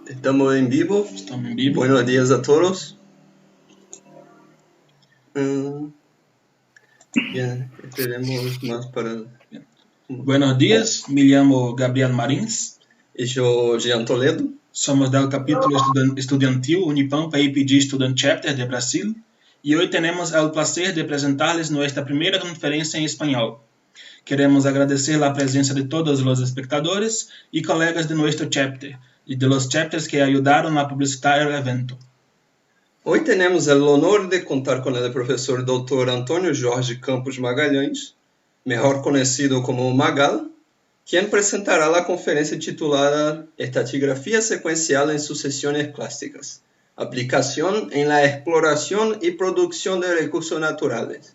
Estamos en vivo. Estamos en vivo. Buenos días a todos. Bien, esperemos más para... Buenos días, me llamo Gabriel Marins. Y yo, Jean Toledo. Somos del capítulo estudiantil Unipampa IPG Student Chapter de Brasil y hoy tenemos el placer de presentarles nuestra primera conferencia en español. Queremos agradecer la presencia de todos los espectadores y colegas de nuestro chapter y de los chapters que ayudaron a publicitar el evento. Hoy tenemos el honor de contar con el profesor Dr. Antônio Jorge Campos Magalhães, mejor conocido como Magal, quien presentará la conferencia titulada Estratigrafía secuencial en sucesiones clásicas, aplicación en la exploración y producción de recursos naturales.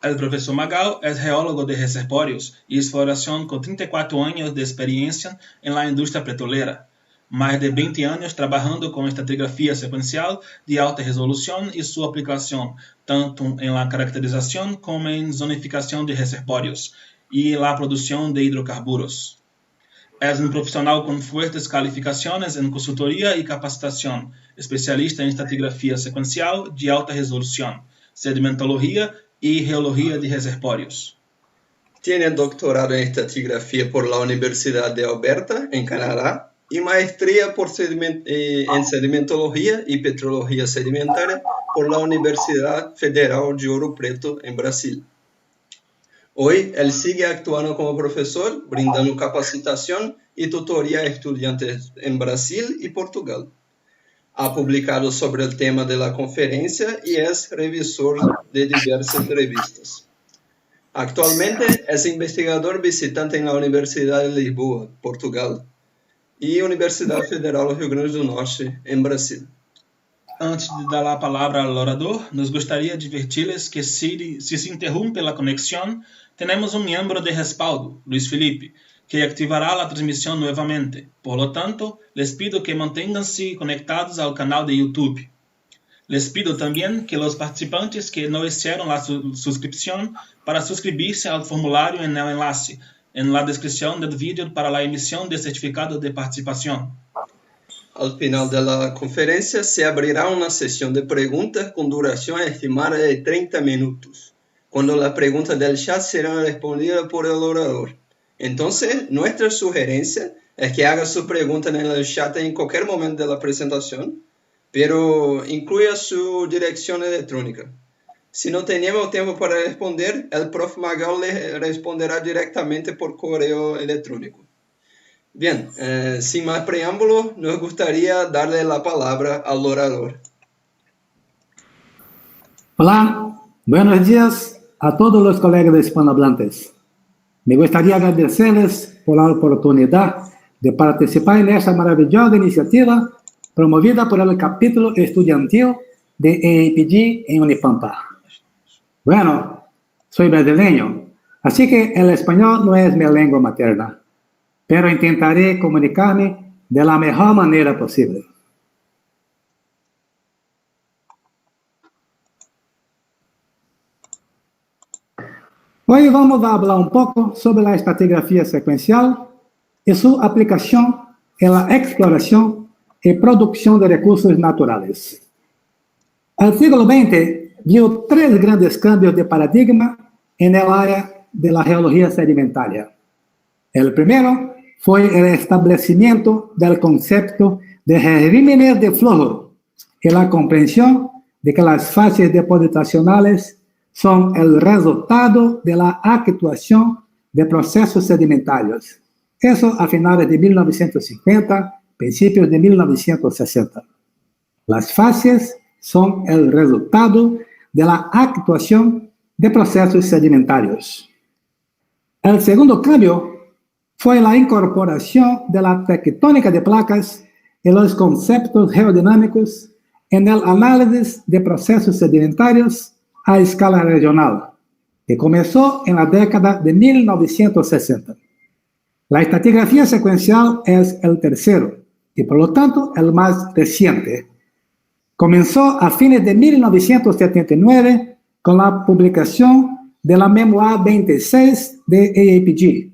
El profesor Magal es geólogo de reservorios y exploración con 34 años de experiencia en la industria petrolera, más de 20 años trabajando con estratigrafía secuencial de alta resolución y su aplicación tanto en la caracterización como en zonificación de reservorios y la producción de hidrocarburos. Es un profesional con fuertes calificaciones en consultoría y capacitación, especialista en estratigrafía secuencial de alta resolución, sedimentología y geología de reservorios. Tiene doctorado en estratigrafía por la Universidad de Alberta, en Canadá, y maestría en sedimentología y petrología sedimentaria por la Universidad Federal de Ouro Preto, en Brasil. Hoy, él sigue actuando como profesor, brindando capacitación y tutoría a estudiantes en Brasil y Portugal. Ha publicado sobre el tema de la conferencia y es revisor de diversas revistas. Actualmente es investigador visitante en la Universidad de Lisboa, Portugal, y Universidad Federal do Rio Grande do Norte, en Brasil. Antes de dar la palabra al orador, nos gustaría advertirles que si se interrumpe la conexión, tenemos un miembro de respaldo, Luis Felipe, que activará la transmisión nuevamente. Por lo tanto, les pido que manténganse conectados al canal de YouTube. Les pido también que los participantes que no hicieron la suscripción para suscribirse al formulario en el enlace en la descripción del vídeo para la emisión de certificado de participación. Al final de la conferencia se abrirá una sesión de preguntas con duración estimada de 30 minutos, cuando las preguntas del chat serán respondidas por el orador. Entonces, nuestra sugerencia es que haga su pregunta en el chat en cualquier momento de la presentación, pero incluya su dirección electrónica. Si no tenemos tiempo para responder, el prof. Magal le responderá directamente por correo electrónico. Bien, sin más preámbulo, nos gustaría darle la palabra al orador. Hola, buenos días a todos los colegas hispanohablantes. Me gustaría agradecerles por la oportunidad de participar en esta maravillosa iniciativa promovida por el capítulo estudiantil de EIPG en Unipampa. Bueno, soy brasileño, así que el español no es mi lengua materna, pero intentaré comunicarme de la mejor manera posible. Hoy vamos a hablar un poco sobre la estratigrafía secuencial y su aplicación en la exploración y producción de recursos naturales. El siglo XX vio tres grandes cambios de paradigma en el área de la geología sedimentaria. El primero fue el establecimiento del concepto de regímenes de flujo y la comprensión de que las fases depositacionales son el resultado de la actuación de procesos sedimentarios. Eso a finales de 1950, principios de 1960. Las fases son el resultado de la actuación de procesos sedimentarios. El segundo cambio fue la incorporación de la tectónica de placas y los conceptos geodinámicos en el análisis de procesos sedimentarios a escala regional, que comenzó en la década de 1960. La estratigrafía secuencial es el tercero y por lo tanto el más reciente. Comenzó a fines de 1979 con la publicación de la Memoir 26 de EIPG,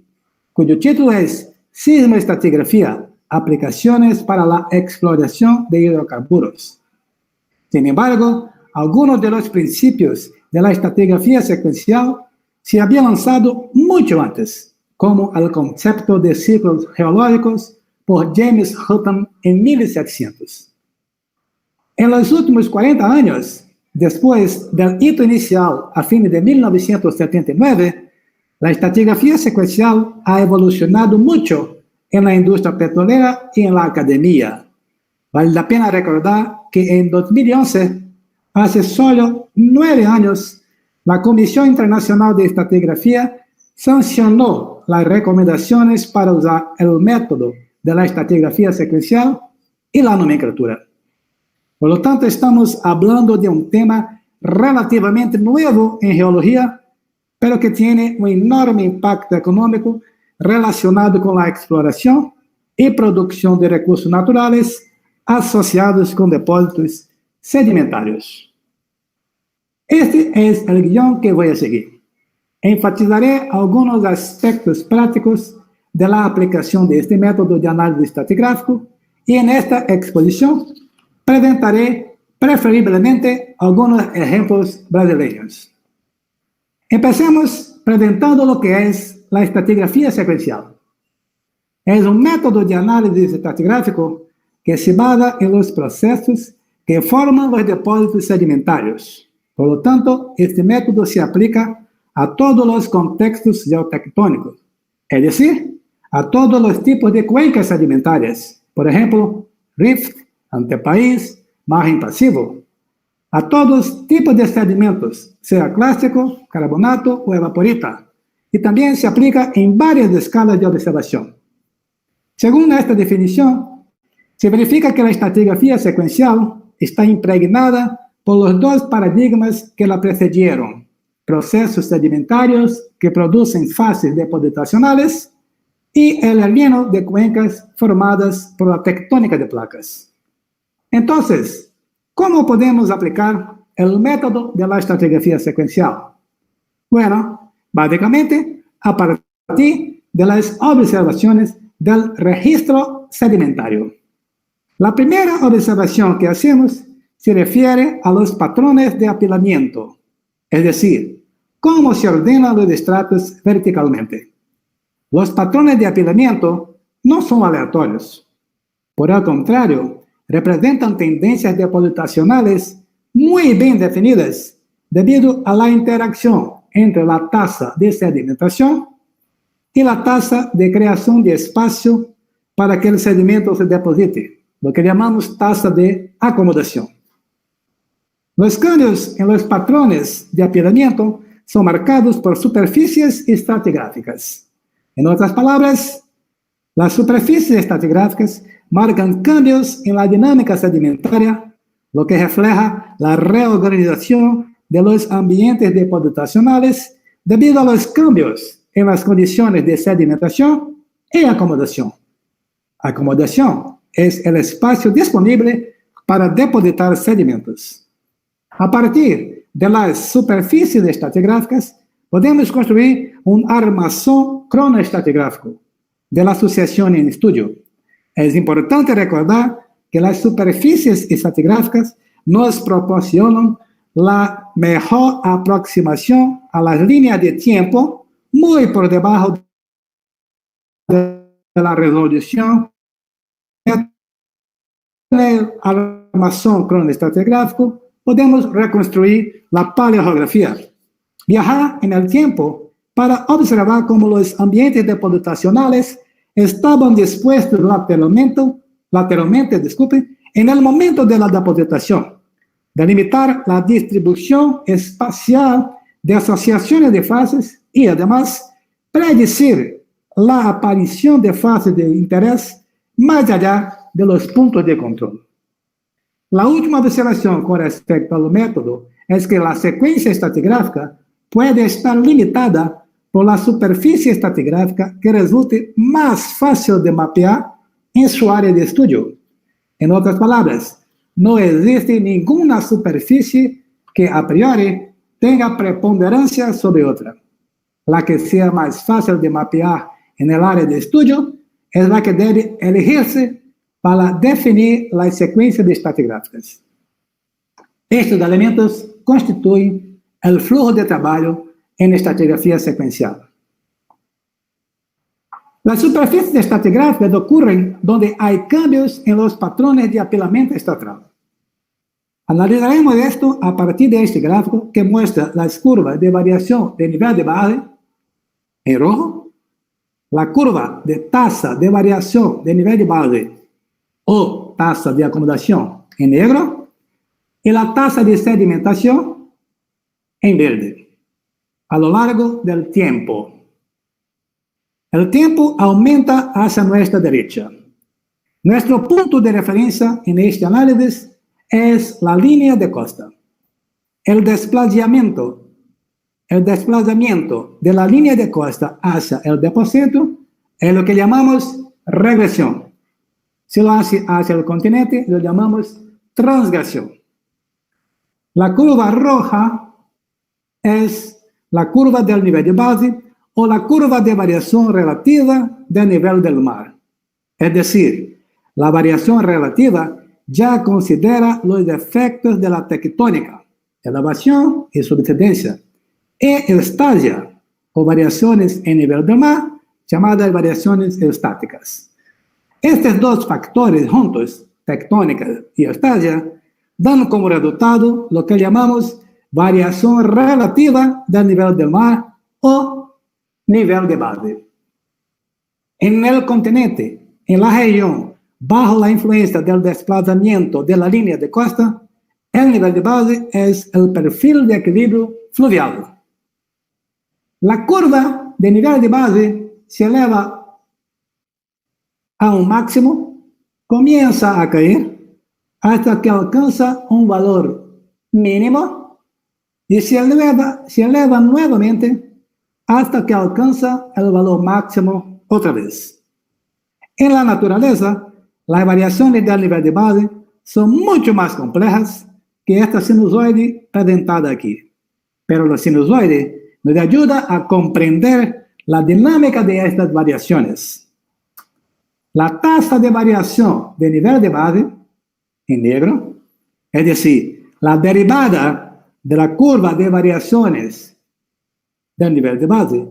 cuyo título es Sismoestratigrafía, aplicaciones para la exploración de hidrocarburos. Sin embargo, algunos de los principios de la estratigrafía secuencial se habían lanzado mucho antes, como el concepto de ciclos geológicos por James Hutton en 1700. En los últimos 40 años, después del hito inicial a fines de 1979, la estratigrafía secuencial ha evolucionado mucho en la industria petrolera y en la academia. Vale la pena recordar que en 2011, hace solo 9 años, la Comisión Internacional de Estratigrafía sancionó las recomendaciones para usar el método de la estratigrafía secuencial y la nomenclatura. Por lo tanto, estamos hablando de un tema relativamente nuevo en geología, pero que tiene un enorme impacto económico relacionado con la exploración y producción de recursos naturales asociados con depósitos sedimentarios. Este es el guión que voy a seguir. Enfatizaré algunos aspectos prácticos de la aplicación de este método de análisis estratigráfico y en esta exposición presentaré preferiblemente algunos ejemplos brasileños. Empecemos presentando lo que es la estratigrafía secuencial. Es un método de análisis estratigráfico que se basa en los procesos que forman los depósitos sedimentarios. Por lo tanto, este método se aplica a todos los contextos geotectónicos, es decir, a todos los tipos de cuencas sedimentarias, por ejemplo, rift, antepaís, margen pasivo, a todos tipos de sedimentos, sea clásico, carbonato o evaporita, y también se aplica en varias escalas de observación. Según esta definición, se verifica que la estratigrafía secuencial está impregnada por los dos paradigmas que la precedieron: procesos sedimentarios que producen fases depositacionales y el relleno de cuencas formadas por la tectónica de placas. Entonces, ¿cómo podemos aplicar el método de la estratigrafía secuencial? Bueno, básicamente a partir de las observaciones del registro sedimentario. La primera observación que hacemos se refiere a los patrones de apilamiento, es decir, cómo se ordenan los estratos verticalmente. Los patrones de apilamiento no son aleatorios. Por el contrario, representan tendencias depositacionales muy bien definidas debido a la interacción entre la tasa de sedimentación y la tasa de creación de espacio para que el sedimento se deposite, lo que llamamos tasa de acomodación. Los cambios en los patrones de apilamiento son marcados por superficies estratigráficas. En otras palabras, las superficies estratigráficas marcan cambios en la dinámica sedimentaria, lo que refleja la reorganización de los ambientes depositacionales debido a los cambios en las condiciones de sedimentación y acomodación. Acomodación es el espacio disponible para depositar sedimentos. A partir de las superficies estratigráficas, podemos construir un armazón cronoestratigráfico de la asociación en estudio. Es importante recordar que las superficies estratigráficas nos proporcionan la mejor aproximación a las líneas de tiempo, muy por debajo de la resolución. En el armazón cronoestratigráfico podemos reconstruir la paleogeografía, viajar en el tiempo para observar cómo los ambientes depositacionales estaban dispuestos lateralmente, en el momento de la depositación, delimitar la distribución espacial de asociaciones de fases y, además, predecir la aparición de fases de interés más allá de los puntos de control. La última observación con respecto al método es que la secuencia estratigráfica puede estar limitada por la superficie estratigráfica que resulte más fácil de mapear en su área de estudio. En otras palabras, no existe ninguna superficie que a priori tenga preponderancia sobre otra. La que sea más fácil de mapear en el área de estudio es la que debe elegirse para definir la secuencia de estratigráficas. Estos elementos constituyen el flujo de trabajo en estratigrafía secuencial. Las superficies estratigráficas ocurren donde hay cambios en los patrones de apilamiento estratal. Analizaremos esto a partir de este gráfico que muestra las curvas de variación de nivel de base en rojo, la curva de tasa de variación de nivel de base o tasa de acomodación en negro y la tasa de sedimentación en verde, a lo largo del tiempo. El tiempo aumenta hacia nuestra derecha. Nuestro punto de referencia en este análisis es la línea de costa. El desplazamiento de la línea de costa hacia el depósito es lo que llamamos regresión. Si lo hace hacia el continente, lo llamamos transgresión. La curva roja es la curva del nivel de base o la curva de variación relativa del nivel del mar. Es decir, la variación relativa ya considera los efectos de la tectónica, elevación y subsidencia, y estasia, o variaciones en nivel del mar, llamadas variaciones estáticas. Estos dos factores juntos, tectónica y estasia, dan como resultado lo que llamamos variación relativa del nivel del mar o nivel de base. En el continente, en la región, bajo la influencia del desplazamiento de la línea de costa, el nivel de base es el perfil de equilibrio fluvial. La curva de nivel de base se eleva a un máximo, comienza a caer hasta que alcanza un valor mínimo y se eleva nuevamente hasta que alcanza el valor máximo otra vez. En la naturaleza, las variaciones del nivel de base son mucho más complejas que esta sinusoide presentada aquí. Pero la sinusoide nos ayuda a comprender la dinámica de estas variaciones. La tasa de variación de nivel de base, en negro, es decir, la derivada de la curva de variaciones del nivel de base,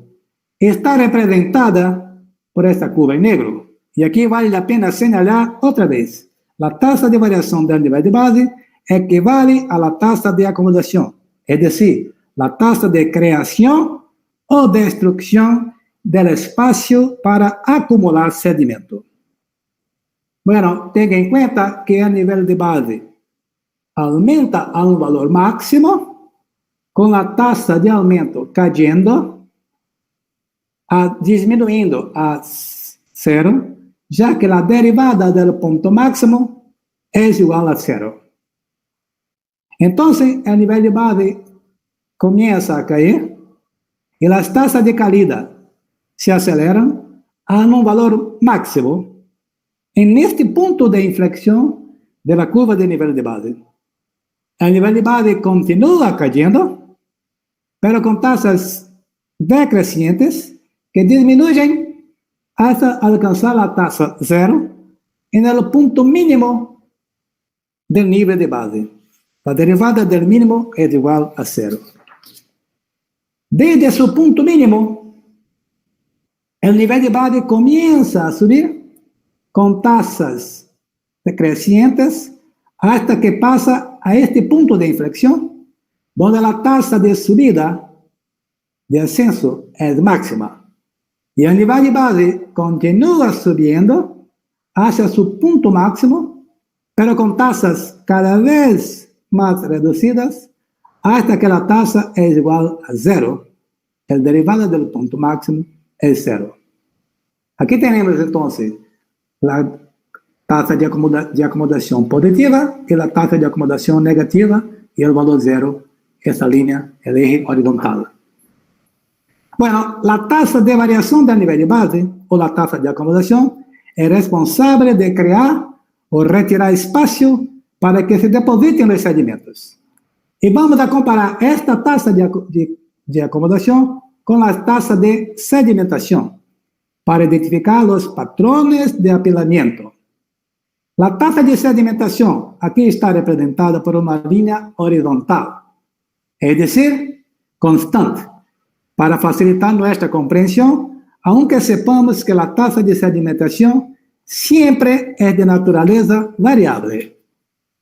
está representada por esta curva en negro. Y aquí vale la pena señalar otra vez, la tasa de variación del nivel de base equivale a la tasa de acomodación, es decir, la tasa de creación o destrucción del espacio para acumular sedimento. Bueno, tenga en cuenta que el nivel de base aumenta a un valor máximo con la tasa de aumento cayendo, disminuyendo a cero, ya que la derivada del punto máximo es igual a cero. Entonces, el nivel de base comienza a caer y las tasas de caída se aceleran a un valor máximo en este punto de inflexión de la curva de nivel de base. El nivel de base continúa cayendo, pero con tasas decrecientes que disminuyen hasta alcanzar la tasa cero en el punto mínimo del nivel de base. La derivada del mínimo es igual a cero. Desde su punto mínimo, el nivel de base comienza a subir con tasas decrecientes hasta que pasa a este punto de inflexión, donde la tasa de subida, de ascenso, es máxima. Y el nivel de base continúa subiendo hacia su punto máximo, pero con tasas cada vez más reducidas, hasta que la tasa es igual a cero. El derivado del punto máximo es cero. Aquí tenemos entonces la tasa de acomodación positiva y la tasa de acomodación negativa y el valor cero, esta línea, el eje horizontal. Bueno, la tasa de variación del nivel de base o la tasa de acomodación es responsable de crear o retirar espacio para que se depositen los sedimentos. Y vamos a comparar esta tasa de acomodación con la tasa de sedimentación. para identificar los patrones de apilamiento. La tasa de sedimentación aquí está representada por una línea horizontal, es decir, constante, para facilitar nuestra comprensión, aunque sepamos que la tasa de sedimentación siempre es de naturaleza variable.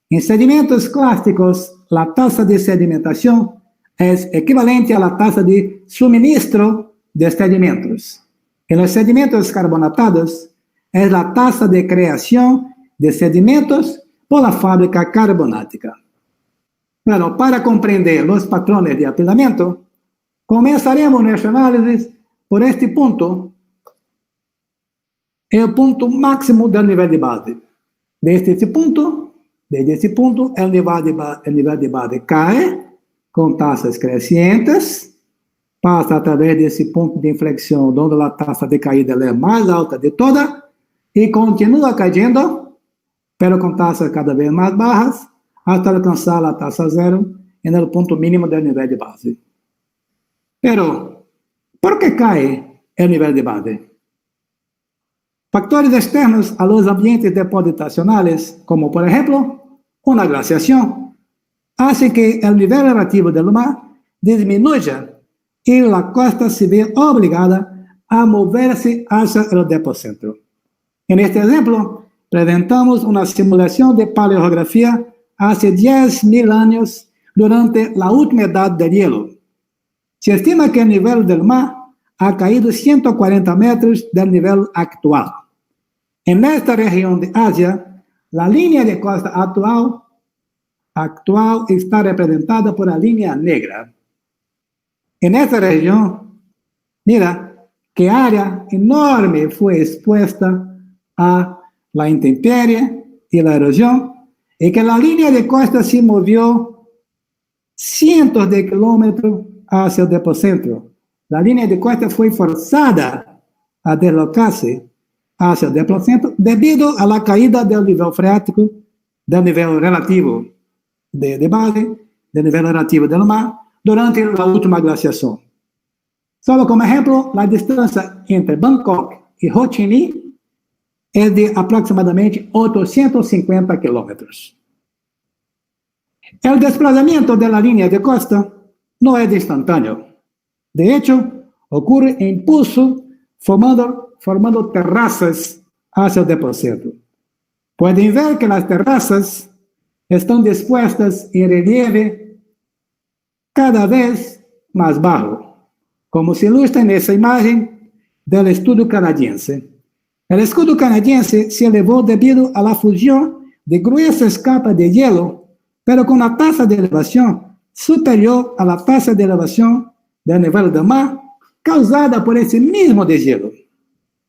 En sedimentos clásicos, la tasa de sedimentación es equivalente a la tasa de suministro de sedimentos. En los sedimentos carbonatados, es la tasa de creación de sedimentos por la fábrica carbonática. Bueno, para comprender los patrones de apilamiento, comenzaremos nuestro análisis por este punto, el punto máximo del nivel de base. Desde ese punto, el nivel de base cae con tasas crecientes, pasa a través de ese punto de inflexión donde la tasa de caída es más alta de toda y continúa cayendo, pero con tasas cada vez más bajas, hasta alcanzar la tasa cero en el punto mínimo del nivel de base. Pero, ¿por qué cae el nivel de base? Factores externos a los ambientes depositacionales, como por ejemplo, una glaciación, hace que el nivel relativo del mar disminuya y la costa se ve obligada a moverse hacia el depósito. En este ejemplo, presentamos una simulación de paleografía hace 10.000 años durante la última edad del hielo. Se estima que el nivel del mar ha caído 140 metros del nivel actual. En esta región de Asia, la línea de costa actual está representada por la línea negra. En esta región, mira qué área enorme fue expuesta a la intemperie y la erosión, y que la línea de costa se movió cientos de kilómetros hacia el depósito. La línea de costa fue forzada a deslocarse hacia el depósito debido a la caída del nivel freático, del nivel relativo de base, del nivel relativo del mar, durante la última glaciación. Solo como ejemplo, la distancia entre Bangkok y Ho Chi Minh es de aproximadamente 850 kilómetros. El desplazamiento de la línea de costa no es instantáneo. De hecho, ocurre en impulso formando terrazas hacia el depósito. Pueden ver que las terrazas están dispuestas en relieve cada vez más bajo, como se ilustra en esa imagen del escudo canadiense. El escudo canadiense se elevó debido a la fusión de gruesas capas de hielo, pero con una tasa de elevación superior a la tasa de elevación del nivel del mar causada por ese mismo deshielo.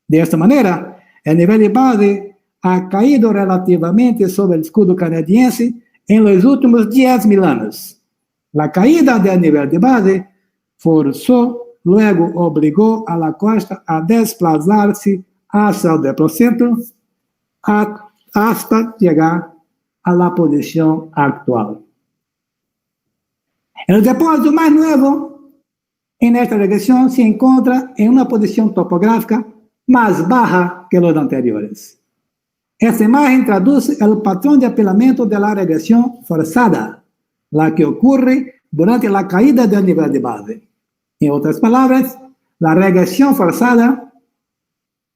De esta manera, el nivel de base ha caído relativamente sobre el escudo canadiense en los últimos 10.000 años. La caída del nivel de base luego obligó a la costa a desplazarse hacia el depósito hasta llegar a la posición actual. El depósito más nuevo en esta regresión se encuentra en una posición topográfica más baja que los anteriores. Esta imagen traduce el patrón de apilamiento de la regresión forzada, la que ocurre durante la caída del nivel de base. En otras palabras, la regresión forzada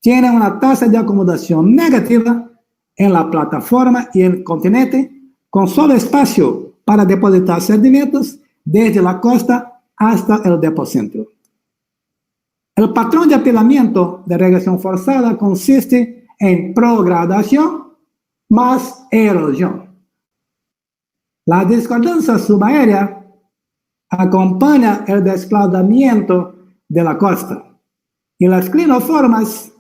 tiene una tasa de acomodación negativa en la plataforma y el continente, con solo espacio para depositar sedimentos desde la costa hasta el depósito. El patrón de apilamiento de regresión forzada consiste en progradación más erosión. La discordancia subaérea acompaña el desplazamiento de la costa y las clinoformas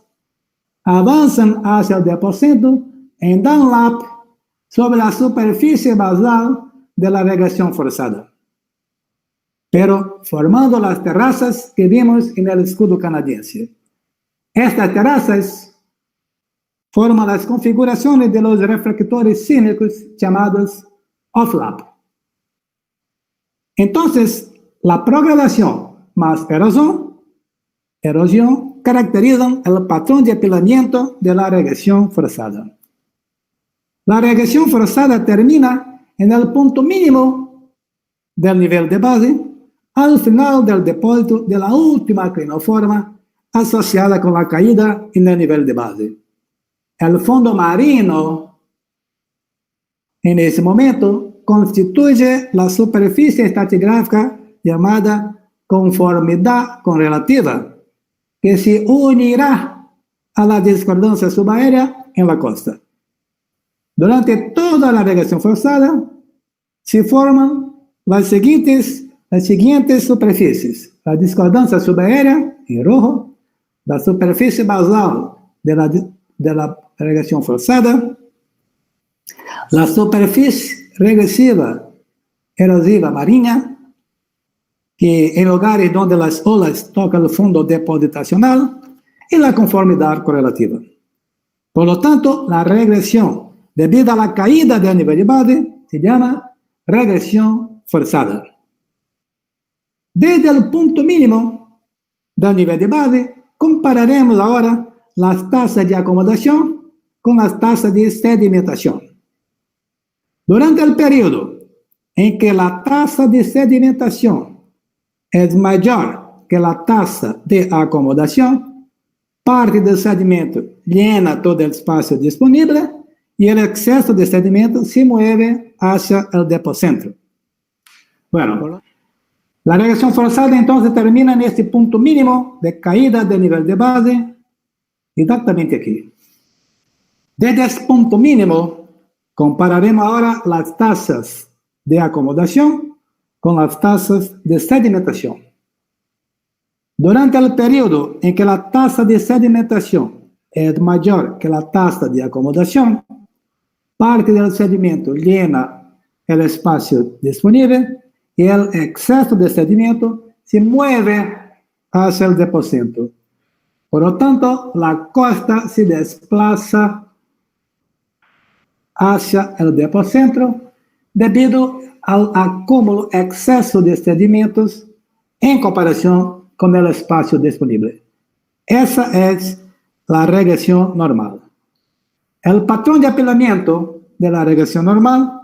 avanzan hacia el depósito en downlap sobre la superficie basal de la regresión forzada, pero formando las terrazas que vimos en el escudo canadiense. Estas terrazas forman las configuraciones de los reflectores cínicos llamados offlap. Entonces, la progradación más erosión caracterizan el patrón de apilamiento de la regresión forzada. La regresión forzada termina en el punto mínimo del nivel de base, al final del depósito de la última clinoforma asociada con la caída en el nivel de base. El fondo marino, en ese momento, constituye la superficie estratigráfica llamada conformidad correlativa, que se unirá a la discordancia subaérea en la costa. Durante toda la regresión forzada, se forman las siguientes superficies: la discordancia subaérea, en rojo, la superficie basal de la regresión forzada, la superficie regresiva erosiva marina, que en lugares donde las olas tocan el fondo depositacional, y la conformidad correlativa. Por lo tanto, la regresión debido a la caída del nivel de base se llama regresión forzada. Desde el punto mínimo del nivel de base, compararemos ahora las tasas de acomodación con las tasas de sedimentación. Durante el periodo en que la tasa de sedimentación es mayor que la tasa de acomodación, parte del sedimento llena todo el espacio disponible y el exceso de sedimento se mueve hacia el depocentro. Bueno, la regresión forzada entonces termina en este punto mínimo de caída del nivel de base, exactamente aquí. Desde este punto mínimo, compararemos ahora las tasas de acomodación con las tasas de sedimentación. Durante el periodo en que la tasa de sedimentación es mayor que la tasa de acomodación, parte del sedimento llena el espacio disponible y el exceso de sedimento se mueve hacia el depósito. Por lo tanto, la costa se desplaza hacia el depósito debido al acúmulo exceso de sedimentos en comparación con el espacio disponible. Esa es la regresión normal. El patrón de apilamiento de la regresión normal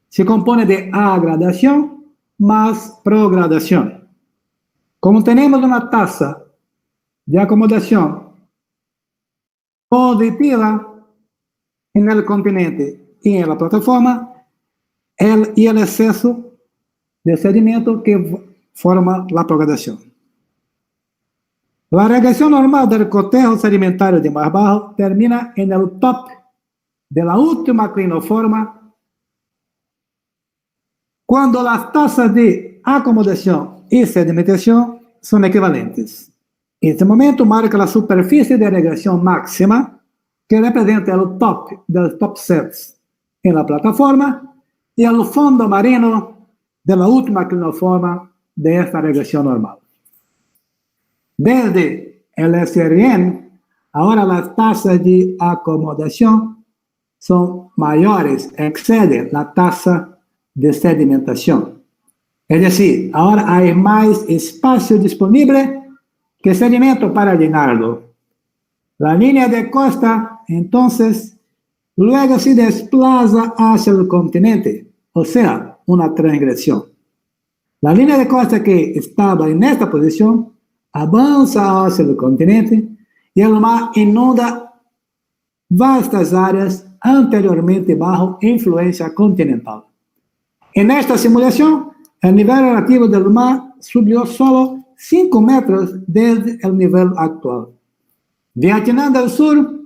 se compone de agradación más progradación. Como tenemos una tasa de acomodación positiva en el continente y en la plataforma, y el exceso de sedimento que forma la progradación. La regresión normal del cotejo sedimentario de mar bajo termina en el top de la última clinoforma cuando las tasas de acomodación y sedimentación son equivalentes. Este momento marca la superficie de regresión máxima, que representa el top del top sets en la plataforma y el fondo marino de la última clinoforma de esta regresión normal. Desde el SRN, ahora las tasas de acomodación son mayores, exceden la tasa de sedimentación. Es decir, ahora hay más espacio disponible que sedimento para llenarlo. La línea de costa, entonces, luego se desplaza hacia el continente, o sea, una transgresión. La línea de costa que estaba en esta posición avanza hacia el continente y el mar inunda vastas áreas anteriormente bajo influencia continental. En esta simulación, el nivel relativo del mar subió solo 5 metros desde el nivel actual. Vietnam del Sur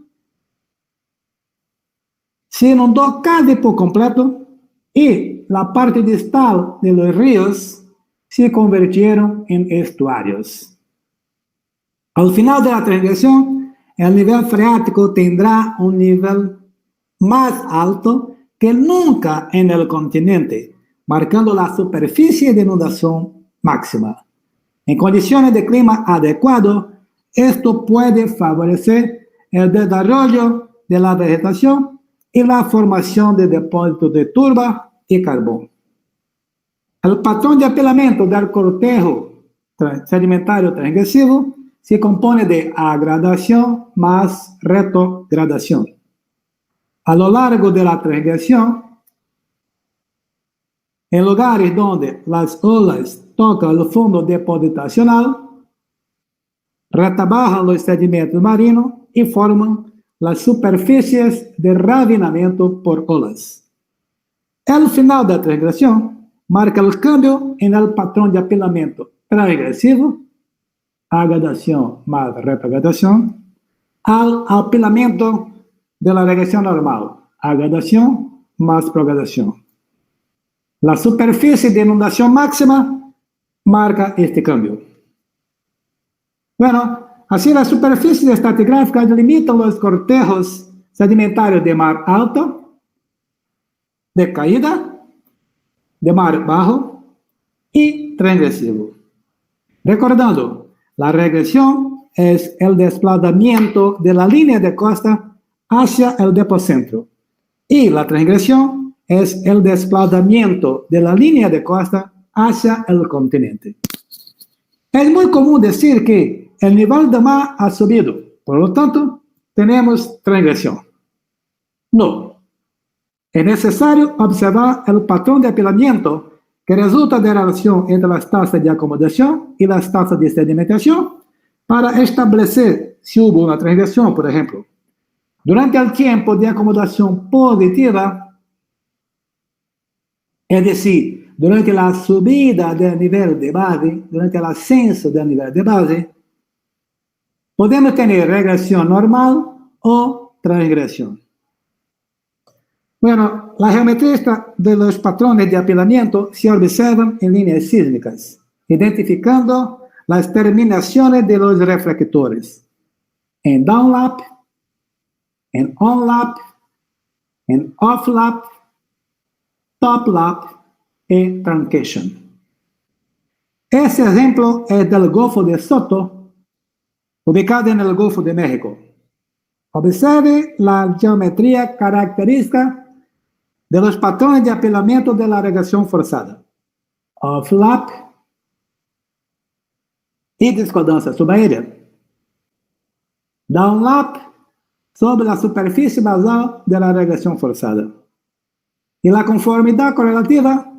se inundó casi por completo y la parte distal de los ríos se convirtieron en estuarios. Al final de la transgresión, el nivel freático tendrá un nivel más alto que nunca en el continente, marcando la superficie de inundación máxima. En condiciones de clima adecuado, esto puede favorecer el desarrollo de la vegetación y la formación de depósitos de turba y carbón. El patrón de apilamiento del cortejo sedimentario transgresivo se compone de agradación más retrogradación. A lo largo de la transgresión, en lugares donde las olas tocan el fondo depositacional, retabajan los sedimentos marinos y forman las superficies de ravinamiento por olas. El final de la transgresión marca el cambio en el patrón de apilamiento transgresivo, agradación más retrogradación, al apilamiento de la regresión normal, agradación más progradación. La superficie de inundación máxima marca este cambio. Bueno, así las superficies estratigráficas delimitan los cortejos sedimentarios de mar alto, de caída, de mar bajo y transgresivo. Recordando, la regresión es el desplazamiento de la línea de costa hacia el depocentro y la transgresión es el desplazamiento de la línea de costa hacia el continente. Es muy común decir que el nivel del mar ha subido, por lo tanto, tenemos transgresión. No. Es necesario observar el patrón de apilamiento que resulta de la relación entre las tasas de acomodación y las tasas de sedimentación para establecer si hubo una transgresión, por ejemplo. Durante el tiempo de acomodación positiva, es decir, durante la subida del nivel de base, durante el ascenso del nivel de base, podemos tener regresión normal o transgresión. Bueno, la geometría de los patrones de apilamiento se observan en líneas sísmicas, identificando las terminaciones de los reflectores en downlap, en onlap, en offlap, toplap y truncation. Este ejemplo es del Golfo de Soto, ubicado en el Golfo de México. Observe la geometría característica de los patrones de apilamiento de la regresión forzada. Offlap y discordancia subaérea. Downlap sobre la superficie basal de la regresión forzada. Y la conformidad correlativa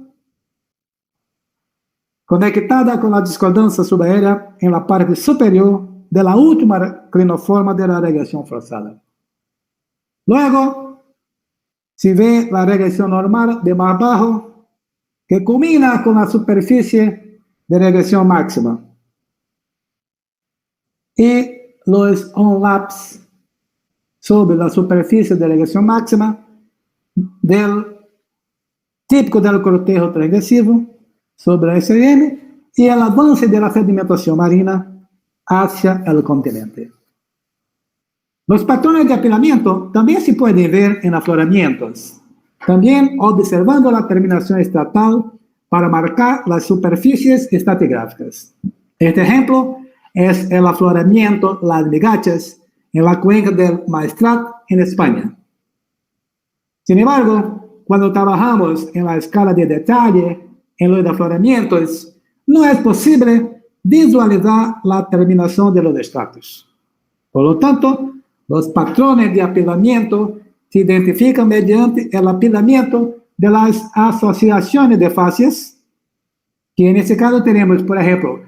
conectada con la discordancia subaérea en la parte superior de la última clinoforma de la regresión forzada. Luego, se ve la regresión normal de mar bajo que culmina con la superficie de regresión máxima. Y los onlaps sobre la superficie de regresión máxima típico del cortejo transgresivo sobre el SM y el avance de la sedimentación marina hacia el continente. Los patrones de apilamiento también se pueden ver en afloramientos, también observando la terminación estratal para marcar las superficies estratigráficas. Este ejemplo es el afloramiento Las Migachas en la cuenca del Maestrat en España. Sin embargo, cuando trabajamos en la escala de detalle en los afloramientos, no es posible visualizar la terminación de los estratos. Por lo tanto, los patrones de apilamiento se identifican mediante el apilamiento de las asociaciones de facies, que en este caso tenemos, por ejemplo,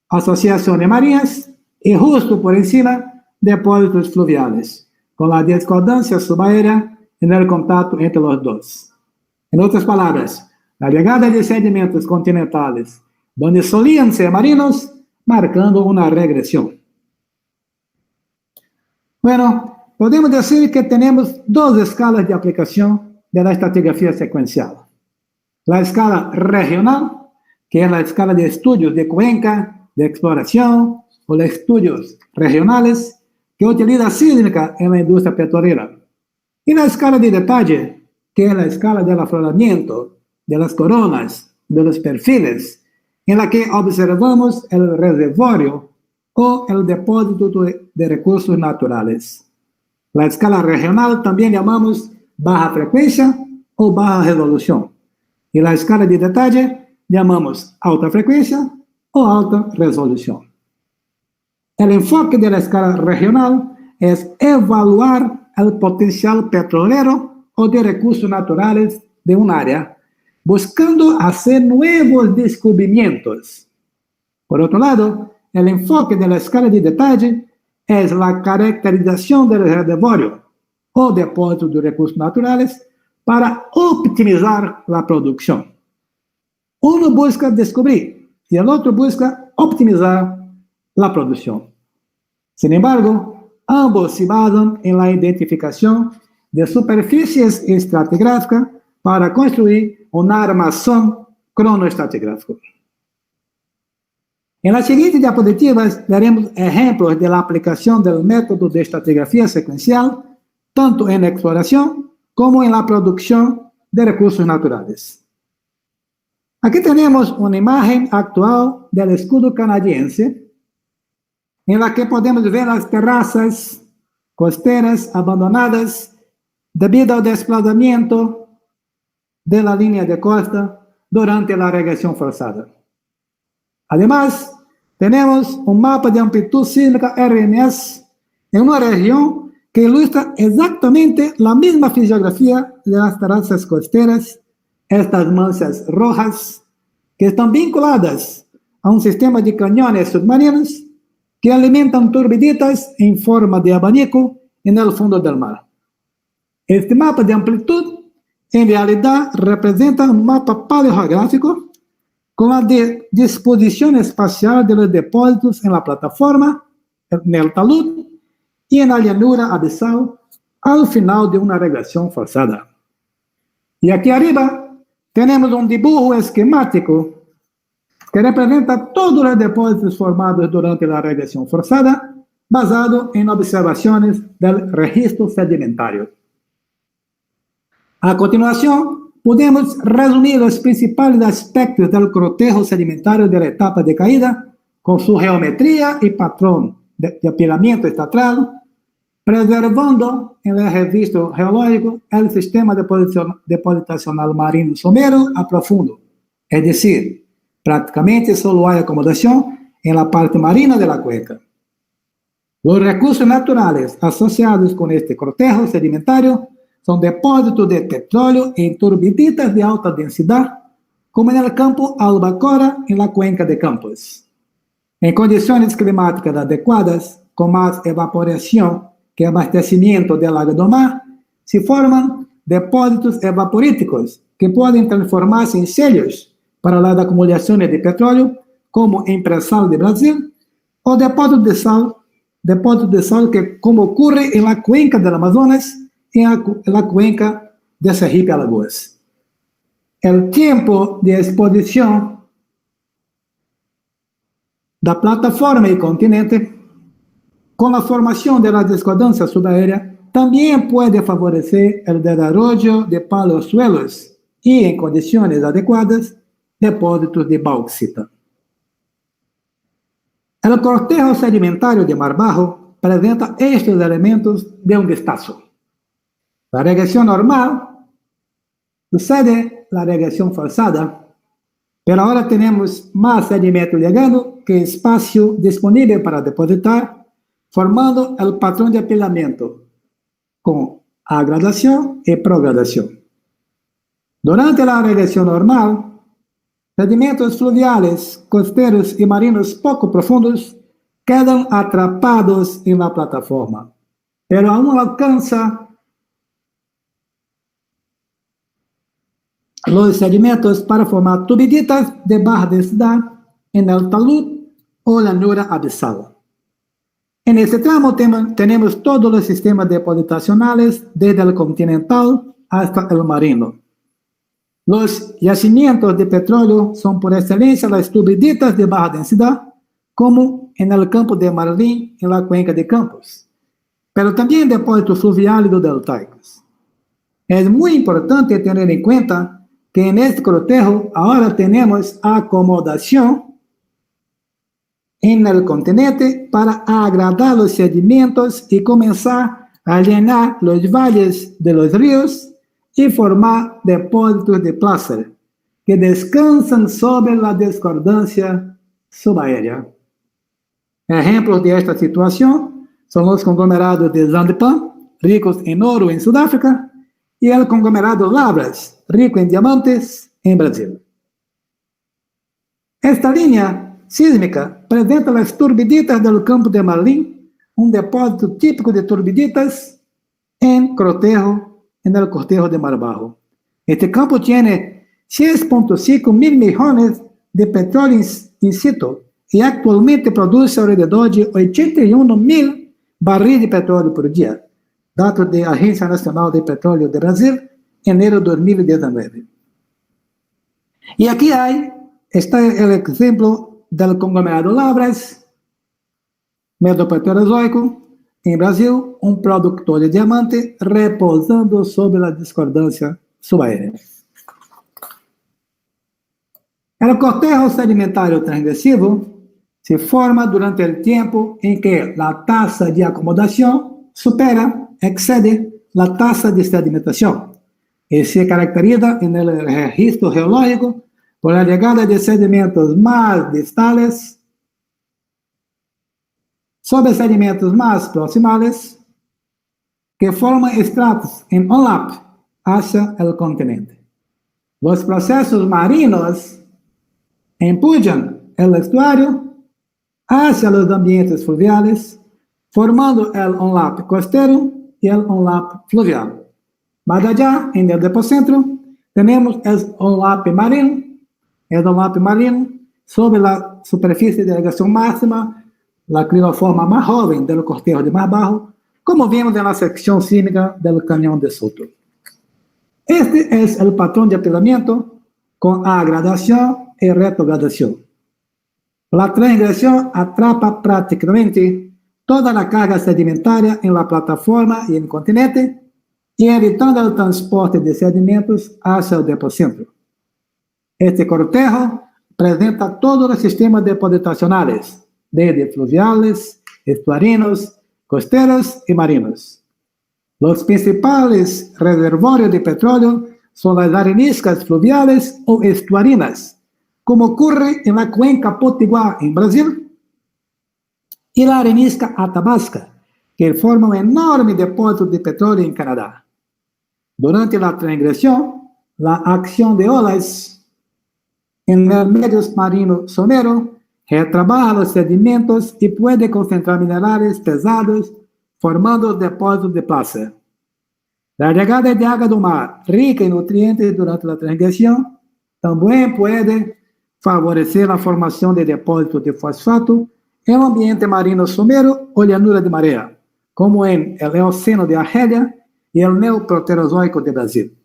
asociaciones marinas y justo por encima depósitos fluviales, con la discordancia subaérea en el contacto entre los dos. En otras palabras, la llegada de sedimentos continentales, donde solían ser marinos, marcando una regresión. Bueno, podemos decir que tenemos dos escalas de aplicación de la estratigrafía secuencial. La escala regional, que es la escala de estudios de cuenca, de exploración, o de estudios regionales, que utiliza sísmica en la industria petrolera. Y la escala de detalle, que es la escala del afloramiento, de las coronas, de los perfiles, en la que observamos el reservorio o el depósito de recursos naturales. La escala regional también llamamos baja frecuencia o baja resolución. Y la escala de detalle llamamos alta frecuencia o alta resolución. El enfoque de la escala regional es evaluar el potencial petrolero o de recursos naturales de un área, buscando hacer nuevos descubrimientos. Por otro lado, el enfoque de la escala de detalle es la caracterización del reservorio o depósito de recursos naturales para optimizar la producción. Uno busca descubrir y el otro busca optimizar la producción. Sin embargo, ambos se basan en la identificación de superficies estratigráficas para construir un armazón cronoestratigráfico. En las siguientes diapositivas daremos ejemplos de la aplicación del método de estratigrafía secuencial, tanto en exploración como en la producción de recursos naturales. Aquí tenemos una imagen actual del escudo canadiense, en la que podemos ver las terrazas costeras abandonadas debido al desplazamiento de la línea de costa durante la regresión forzada. Además, tenemos un mapa de amplitud sísmica RMS en una región que ilustra exactamente la misma fisiografía de las terrazas costeras, estas manchas rojas, que están vinculadas a un sistema de cañones submarinos que alimentan turbiditas en forma de abanico en el fondo del mar. Este mapa de amplitud, en realidad, representa un mapa paleogeográfico con la disposición espacial de los depósitos en la plataforma, en el talud y en la llanura abisal al final de una regresión forzada. Y aquí arriba tenemos un dibujo esquemático que representa todos los depósitos formados durante la regresión forzada, basado en observaciones del registro sedimentario. A continuación, podemos resumir los principales aspectos del cortejo sedimentario de la etapa de caída, con su geometría y patrón de apilamiento estatal, preservando en el registro geológico el sistema depositacional marino somero a profundo, es decir, prácticamente solo hay acomodación en la parte marina de la cuenca. Los recursos naturales asociados con este cortejo sedimentario son depósitos de petróleo en turbiditas de alta densidad, como en el campo Albacora en la cuenca de Campos. En condiciones climáticas adecuadas, con más evaporación que abastecimiento del lago do mar, se forman depósitos evaporíticos que pueden transformarse en sellos para las acumulaciones de petróleo, como en Pre-Sal de Brasil, o depósitos de sal que, como ocurre en la cuenca del Amazonas, en la cuenca de Sergipe-Alagoas. El tiempo de exposición de la plataforma y continente, con la formación de la discordancia subaérea, también puede favorecer el desarrollo de paleosuelos y, en condiciones adecuadas, depósitos de bauxita. El cortejo sedimentario de Mar Bajo presenta estos elementos de un vistazo. La regresión normal sucede la regresión forzada, pero ahora tenemos más sedimento llegando que espacio disponible para depositar, formando el patrón de apilamiento con agradación y progradación. Durante la regresión normal, sedimentos fluviales, costeros y marinos poco profundos quedan atrapados en la plataforma, pero aún alcanza los sedimentos para formar turbiditas de baja densidad en el talud o llanura abisal. En este tramo tenemos todos los sistemas depositacionales, desde el continental hasta el marino. Los yacimientos de petróleo son por excelencia las turbiditas de baja densidad, como en el campo de Marlim, en la cuenca de Campos, pero también depósitos fluviales deltaicos. Es muy importante tener en cuenta que en este cortejo ahora tenemos acomodación en el continente para agradar los sedimentos y comenzar a llenar los valles de los ríos y formar depósitos de placer que descansan sobre la discordancia subaérea. Ejemplos de esta situación son los conglomerados de Zandpan, ricos en oro en Sudáfrica, y el conglomerado Lavras, rico en diamantes en Brasil. Esta línea sísmica presenta las turbiditas del campo de Marlim, un depósito típico de turbiditas en el cortejo de Mar Bajo. Este campo tiene 6,5 mil millones de petróleo in situ y actualmente produce alrededor de 81 mil barriles de petróleo por día, datos de Agencia Nacional de Petróleo de Brasil, enero de 2019. Y aquí está el ejemplo del conglomerado Lavras, Mesoproterozoico, en Brasil, un productor de diamante reposando sobre la discordancia subaérea. El cortejo sedimentario transgresivo se forma durante el tiempo en que la tasa de acomodación excede la tasa de sedimentación y se caracteriza en el registro geológico por la llegada de sedimentos más distales sobre sedimentos más proximales que forman estratos en onlap hacia el continente. Los procesos marinos empujan el estuario hacia los ambientes fluviales, formando el onlap costero y el onlap fluvial. Más allá, en el depocentro, tenemos el onlap marino. El onlap marino, sobre la superficie de irrigación máxima, la clinoforma más joven del cortejo de Mar Bajo, como vimos en la sección sísmica del Cañón de Soto. Este es el patrón de apilamiento con agradación y retrogradación. La transgresión atrapa prácticamente toda la carga sedimentaria en la plataforma y en el continente, y evitando el transporte de sedimentos hacia el depocentro. Este cortejo presenta todos los sistemas depositacionales, desde fluviales, estuarinos, costeros y marinos. Los principales reservorios de petróleo son las areniscas fluviales o estuarinas, como ocurre en la cuenca Potiguar en Brasil, y la arenisca Athabasca, que forma un enorme depósito de petróleo en Canadá. Durante la transgresión, la acción de olas en el medio marino somero retrabaja los sedimentos y puede concentrar minerales pesados, formando depósitos de placer. La llegada de agua do mar, rica en nutrientes durante la transgresión, también puede favorecer la formación de depósitos de fosfato en el ambiente marino somero o llanura de marea, como en el Eoceno de Argelia y el Neoproterozoico de Brasil.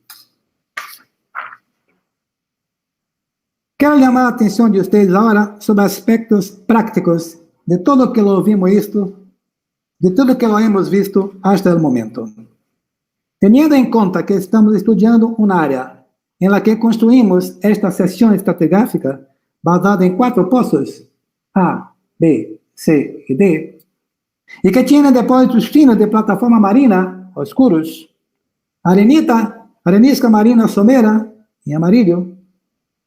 Quiero llamar la atención de ustedes ahora sobre aspectos prácticos de todo que lo hemos visto hasta el momento. Teniendo en cuenta que estamos estudiando un área en la que construimos esta sección estratigráfica basada en 4 pozos, A, B, C y D, y que tiene depósitos finos de plataforma marina, oscuros, arenisca marina somera, en amarillo,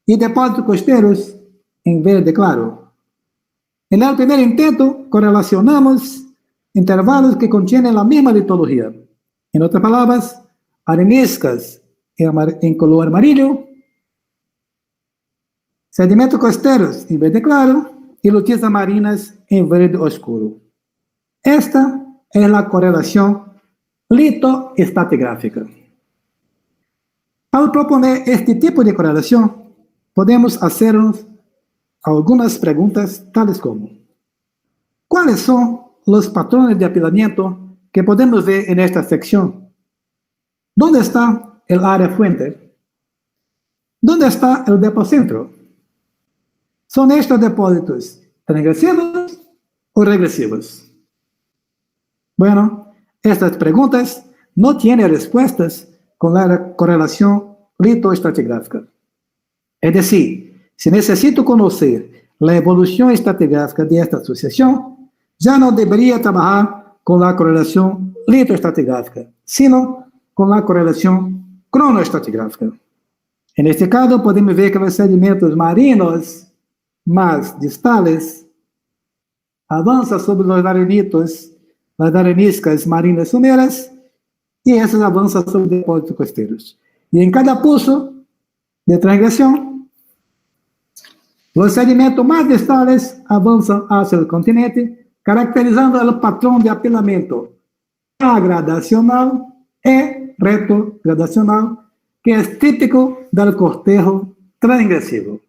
y depósitos costeros en verde claro. En el primer intento, correlacionamos intervalos que contienen la misma litología. En otras palabras, areniscas en color amarillo, sedimentos costeros en verde claro y lutitas marinas en verde oscuro. Esta es la correlación litoestratigráfica. Al proponer este tipo de correlación, podemos hacernos algunas preguntas tales como: ¿cuáles son los patrones de apilamiento que podemos ver en esta sección? ¿Dónde está el área fuente? ¿Dónde está el depocentro? ¿Son estos depósitos transgresivos o regresivos? Bueno, estas preguntas no tienen respuestas con la correlación litoestratigráfica. Es decir, si necesito conocer la evolución estratigráfica de esta sucesión, ya no debería trabajar con la correlación litoestratigráfica, sino con la correlación cronoestratigráfica. En este caso, podemos ver que los sedimentos marinos más distales avanza sobre los arenitos, las areniscas marinas someras, y esas avanzan sobre depósitos costeros. Y en cada pozo de transgresión, los sedimentos más distales avanzan hacia el continente, caracterizando el patrón de apilamiento agradacional y retrogradacional, que es típico del cortejo transgresivo.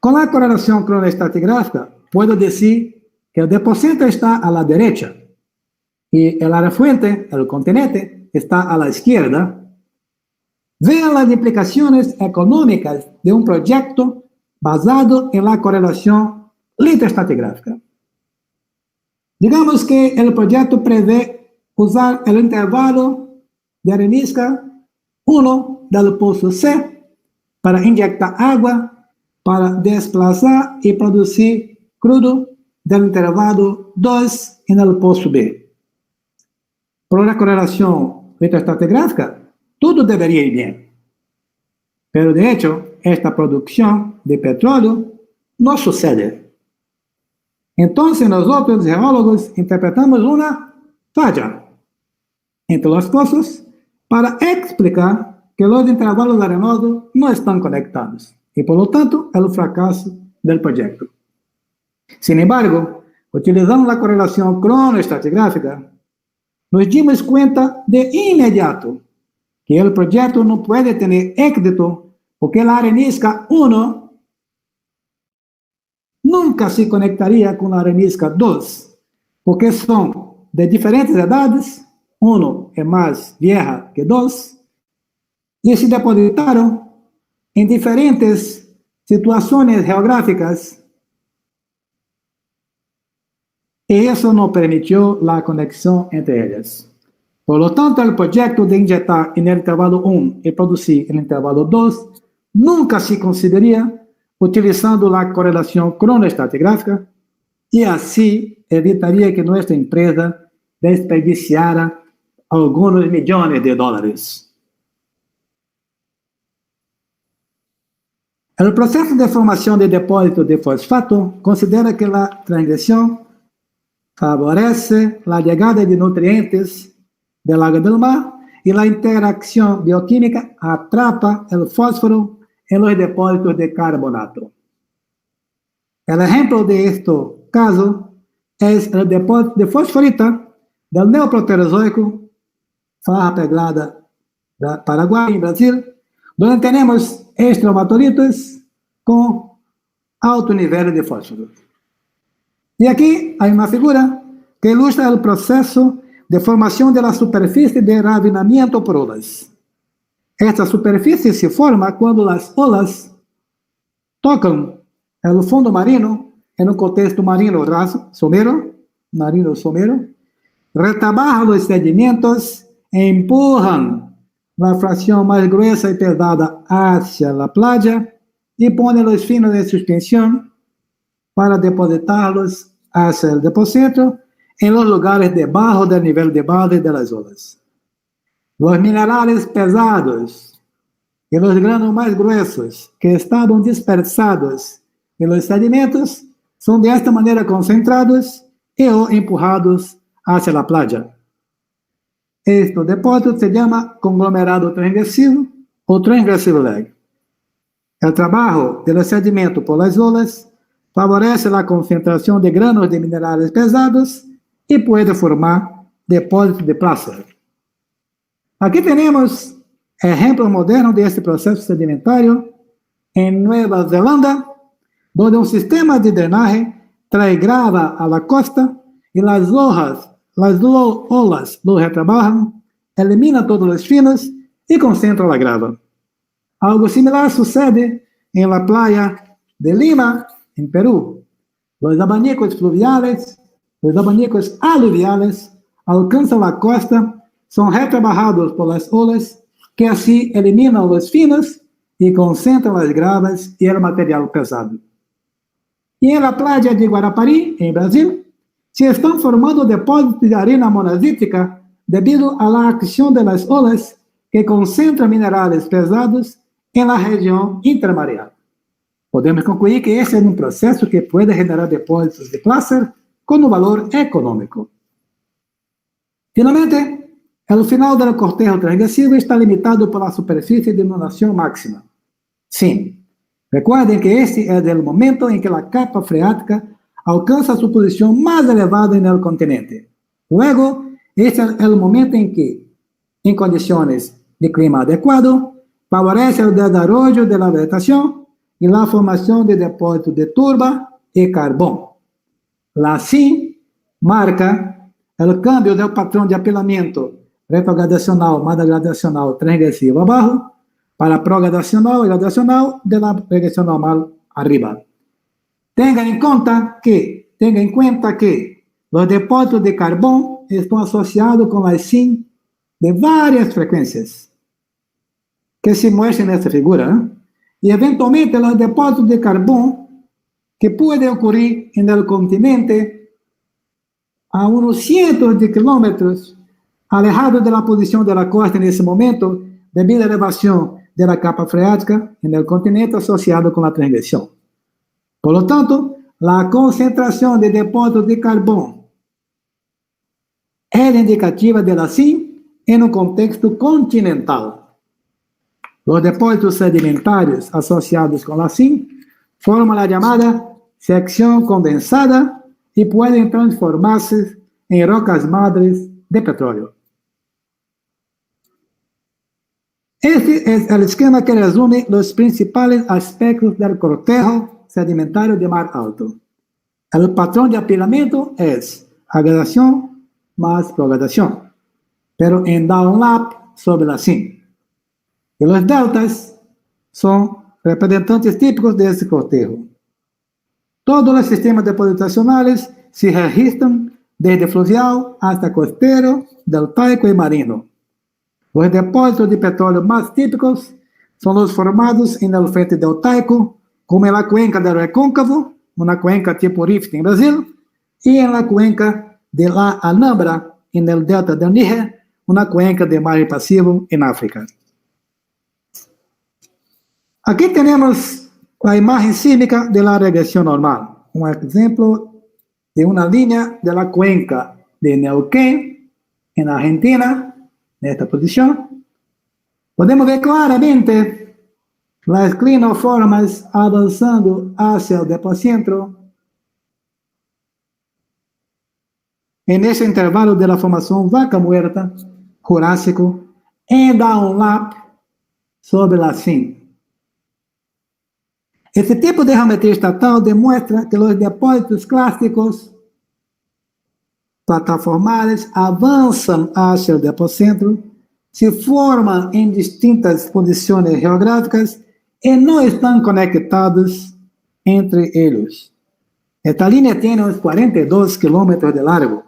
Con la correlación cronoestratigráfica, puedo decir que el depósito está a la derecha y el área fuente, el continente, está a la izquierda. Vean las implicaciones económicas de un proyecto basado en la correlación litoestratigráfica. Digamos que el proyecto prevé usar el intervalo de arenisca 1 del pozo C para inyectar agua para desplazar y producir crudo del intervalo 2 en el pozo B. Por la correlación litoestratigráfica, todo debería ir bien. Pero de hecho, esta producción de petróleo no sucede. Entonces nosotros, geólogos, interpretamos una falla entre los pozos para explicar que los intervalos arenosos no están conectados y por lo tanto el fracaso del proyecto. Sin embargo, utilizando la correlación cronoestratigráfica, nos dimos cuenta de inmediato que el proyecto no puede tener éxito porque la arenisca 1 nunca se conectaría con la arenisca 2, porque son de diferentes edades, 1 es más vieja que 2, y se depositaron en diferentes situaciones geográficas, y eso no permitió la conexión entre ellas. Por lo tanto, el proyecto de inyectar en el intervalo 1 y producir en el intervalo 2 nunca se consideraría utilizando la correlación cronoestratigráfica y así evitaría que nuestra empresa desperdiciara algunos millones de dólares. El proceso de formación de depósitos de fosfato considera que la transgresión favorece la llegada de nutrientes del agua del mar y la interacción bioquímica atrapa el fósforo en los depósitos de carbonato. El ejemplo de este caso es el depósito de fosforita del neoproterozoico Faja Pelada, Paraguay, en Brasil, donde tenemos estromatolitos con alto nivel de fósforo. Y aquí hay una figura que ilustra el proceso de formación de la superficie de ravinamiento por olas. Esta superficie se forma cuando las olas tocan el fondo marino en un contexto marino somero, retabajan los sedimentos e empujan la fracción más gruesa y pesada hacia la playa y ponen los finos de suspensión para depositarlos hacia el depósito en los lugares debajo del nivel de base de las olas. Los minerales pesados y los granos más gruesos que estaban dispersados en los sedimentos son de esta manera concentrados y o empujados hacia la playa. Este depósito se llama conglomerado transgresivo o transgressive lag. El trabajo de los sedimentos por las olas favorece la concentración de granos de minerales pesados y puede formar depósitos de placer. Aquí tenemos ejemplos modernos de este proceso sedimentario en Nueva Zelanda, donde un sistema de drenaje trae grava a la costa y las olas lo retrabajan, eliminan todos los finos y concentran la grava. Algo similar sucede en la playa de Lima, en Perú. Los abanicos fluviales, los abanicos aluviales alcanzan la costa, son retrabajados por las olas, que así eliminam los finos y concentran las gravas y el material pesado. Y en la playa de Guarapari, en Brasil, se están formando depósitos de arena monazítica debido a la acción de las olas que concentran minerales pesados en la región intermareal. Podemos concluir que ese es un proceso que puede generar depósitos de placer con un valor económico. Finalmente, el final del cortejo transgresivo está limitado por la superficie de inundación máxima. Sí, recuerden que este es el momento en que la capa freática alcanza su posición más elevada en el continente. Luego, este es el momento en que, en condiciones de clima adecuado, favorece el desarrollo de la vegetación y la formación de depósitos de turba y carbón. La CIM marca el cambio del patrón de apilamiento retrogradacional más gradacional transgresivo abajo para progradacional y gradacional de la regresión normal arriba. Tenga en cuenta que los depósitos de carbón están asociados con la CIM de varias frecuencias que se muestran en esta figura, y eventualmente los depósitos de carbón que pueden ocurrir en el continente a unos cientos de kilómetros alejados de la posición de la costa en ese momento, debido a la elevación de la capa freática en el continente asociado con la transgresión. Por lo tanto, la concentración de depósitos de carbón es indicativa de la CIM en un contexto continental. Los depósitos sedimentarios asociados con la CIM forman la llamada sección condensada y pueden transformarse en rocas madres de petróleo. Este es el esquema que resume los principales aspectos del cortejo sedimentario de mar alto. El patrón de apilamiento es agradación más progradación, pero en downlap sobre la CIM. Y los deltas son representantes típicos de este cortejo. Todos los sistemas depositacionales se registran desde fluvial hasta costero, deltaico y marino. Los depósitos de petróleo más típicos son los formados en el frente deltaico, como en la cuenca del Recóncavo, una cuenca tipo Rift en Brasil, y en la cuenca de la Alhambra, en el delta del Níger, una cuenca de mar pasivo en África. Aquí tenemos la imagen sísmica de la regresión normal, un ejemplo de una línea de la cuenca de Neuquén, en Argentina, en esta posición. Podemos ver claramente las clinoformas avanzando hacia el depocentro en ese intervalo de la formación Vaca Muerta, Jurásico, en downlap sobre la CIM. Este tipo de geometría estatal demuestra que los depósitos clásicos plataformales avanzan hacia el depocentro, se forman en distintas posiciones geográficas y no están conectados entre ellos. Esta línea tiene unos 42 kilómetros de largo.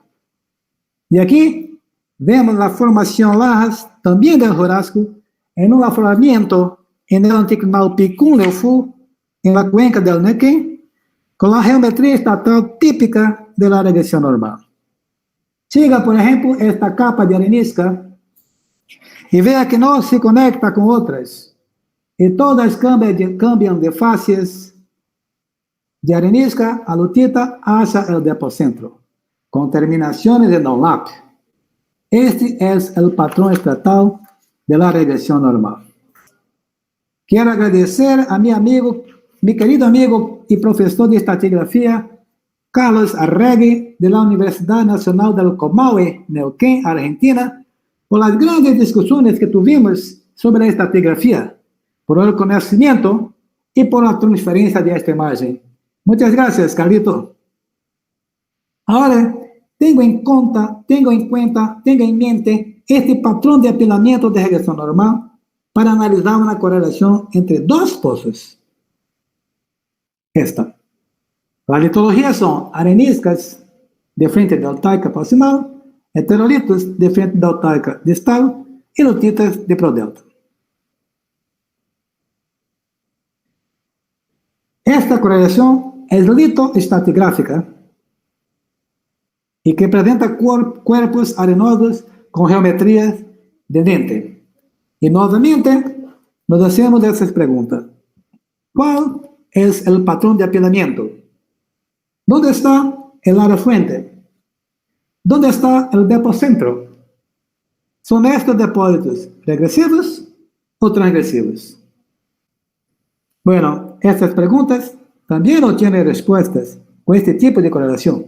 Y aquí vemos la formación Lajas, también del Jurásico, en un afloramiento en el anticlinal Picún-Leufú, en la cuenca del Neuquén, con la geometría estatal típica de la regresión normal. Siga, por ejemplo, esta capa de arenisca y vea que no se conecta con otras, y todas cambian de fases de arenisca a lutita hacia el depocentro, con terminaciones de downlap. Este es el patrón estatal de la regresión normal. Quiero agradecer a mi querido amigo y profesor de estratigrafía, Carlos Arregui, de la Universidad Nacional del Comahue, Neuquén, Argentina, por las grandes discusiones que tuvimos sobre la estratigrafía, por el conocimiento y por la transferencia de esta imagen. Muchas gracias, Carlito. Ahora, tenga en mente este patrón de apilamiento de regresión normal para analizar una correlación entre dos pozos. Esta. Las litologías son areniscas de frente deltaica proximal, heterolitos de frente deltaica distal y lutitas de prodelta. Esta correlación es litoestratigráfica y que presenta cuerpos arenosos con geometrías de dente. Y nuevamente nos hacemos esas preguntas. ¿Cuál es el patrón de apilamiento. ¿Dónde está el área fuente? ¿Dónde está el depocentro? ¿Son estos depósitos regresivos o transgresivos? Bueno, estas preguntas también no tienen respuestas con este tipo de correlación.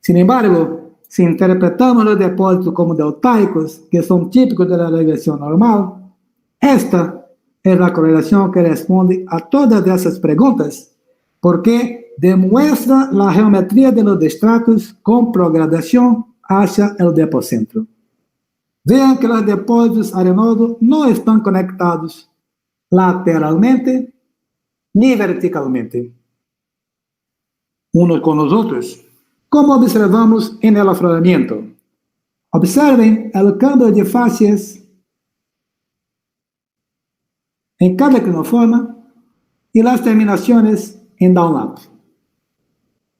Sin embargo, si interpretamos los depósitos como deltaicos, que son típicos de la regresión normal, esta es la correlación que responde a todas esas preguntas, porque demuestra la geometría de los estratos con progradación hacia el depocentro. Vean que los depósitos arenosos no están conectados lateralmente ni verticalmente unos con los otros, como observamos en el afloramiento. Observen el cambio de fases en cada clinoforma y las terminaciones en downlap.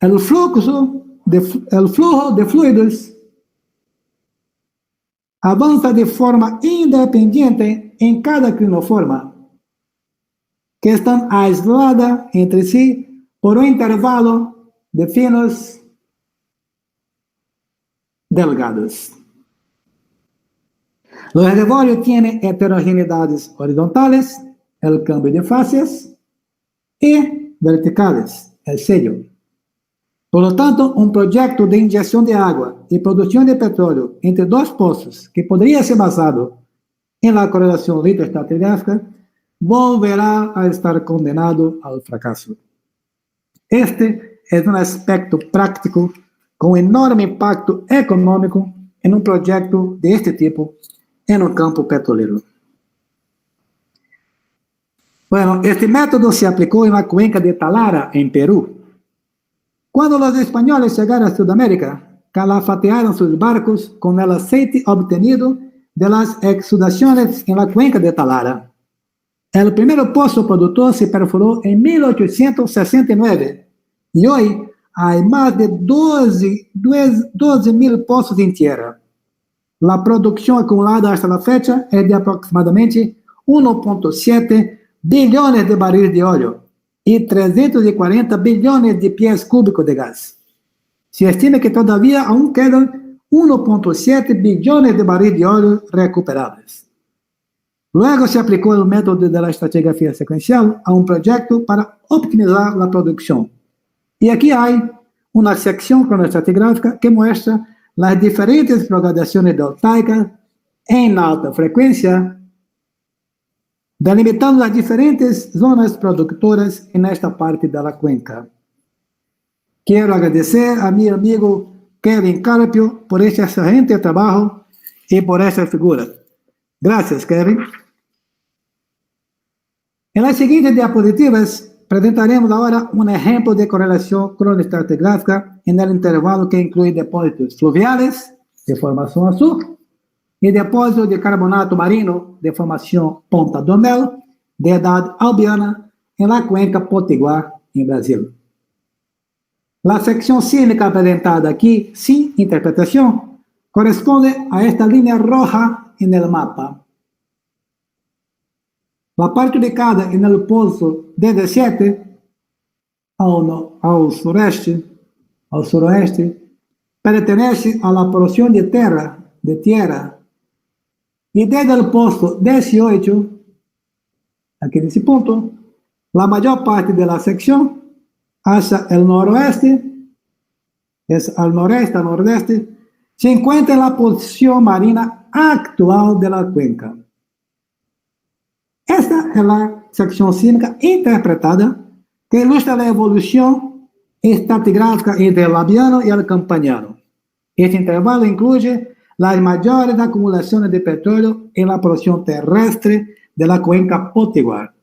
El flujo de fluidos avanza de forma independiente en cada clinoforma, que están aisladas entre sí por un intervalo de finos delgados. Los reservorios tienen heterogeneidades horizontales, el cambio de fases, y verticales, el sello. Por lo tanto, un proyecto de inyección de agua y producción de petróleo entre dos pozos, que podría ser basado en la correlación litoestratigráfica, volverá a estar condenado al fracaso. Este es un aspecto práctico con enorme impacto económico en un proyecto de este tipo en un campo petrolero. Bueno, este método se aplicó en la cuenca de Talara, en Perú. Cuando los españoles llegaron a Sudamérica, calafatearon sus barcos con el aceite obtenido de las exudaciones en la cuenca de Talara. El primer pozo productor se perforó en 1869 y hoy hay más de 12,000 pozos en tierra. La producción acumulada hasta la fecha es de aproximadamente 1,7 billones de barriles de óleo y 340 billones de pies cúbicos de gas. Se estima que todavía aún quedan 1,7 billones de barriles de óleo recuperables. Luego se aplicó el método de la estratigrafía secuencial a un proyecto para optimizar la producción. Y aquí hay una sección cronoestratigráfica que muestra las diferentes progradaciones deltaicas en la alta frecuencia, delimitando las diferentes zonas productoras en esta parte de la cuenca. Quiero agradecer a mi amigo Kevin Carpio por este excelente trabajo y por esta figura. Gracias, Kevin. En las siguientes diapositivas presentaremos ahora un ejemplo de correlación cronoestratigráfica en el intervalo que incluye depósitos fluviales de formación azul y depósitos de carbonato marino de formación Ponta do Mel de edad albiana en la cuenca Potiguar, en Brasil. La sección sísmica presentada aquí, sin interpretación, corresponde a esta línea roja en el mapa. La parte ubicada en el pozo D17 al suroeste, pertenece a la porción de tierra, y desde el pozo 18, aquí en ese punto, la mayor parte de la sección hacia el noroeste, es al noreste, al nordeste, se encuentra en la posición marina actual de la cuenca. Esta es la sección sísmica interpretada que ilustra la evolución estratigráfica entre el Labiano y el Campaniano. Este intervalo incluye las mayores acumulaciones de petróleo en la porción terrestre de la cuenca Potiguar.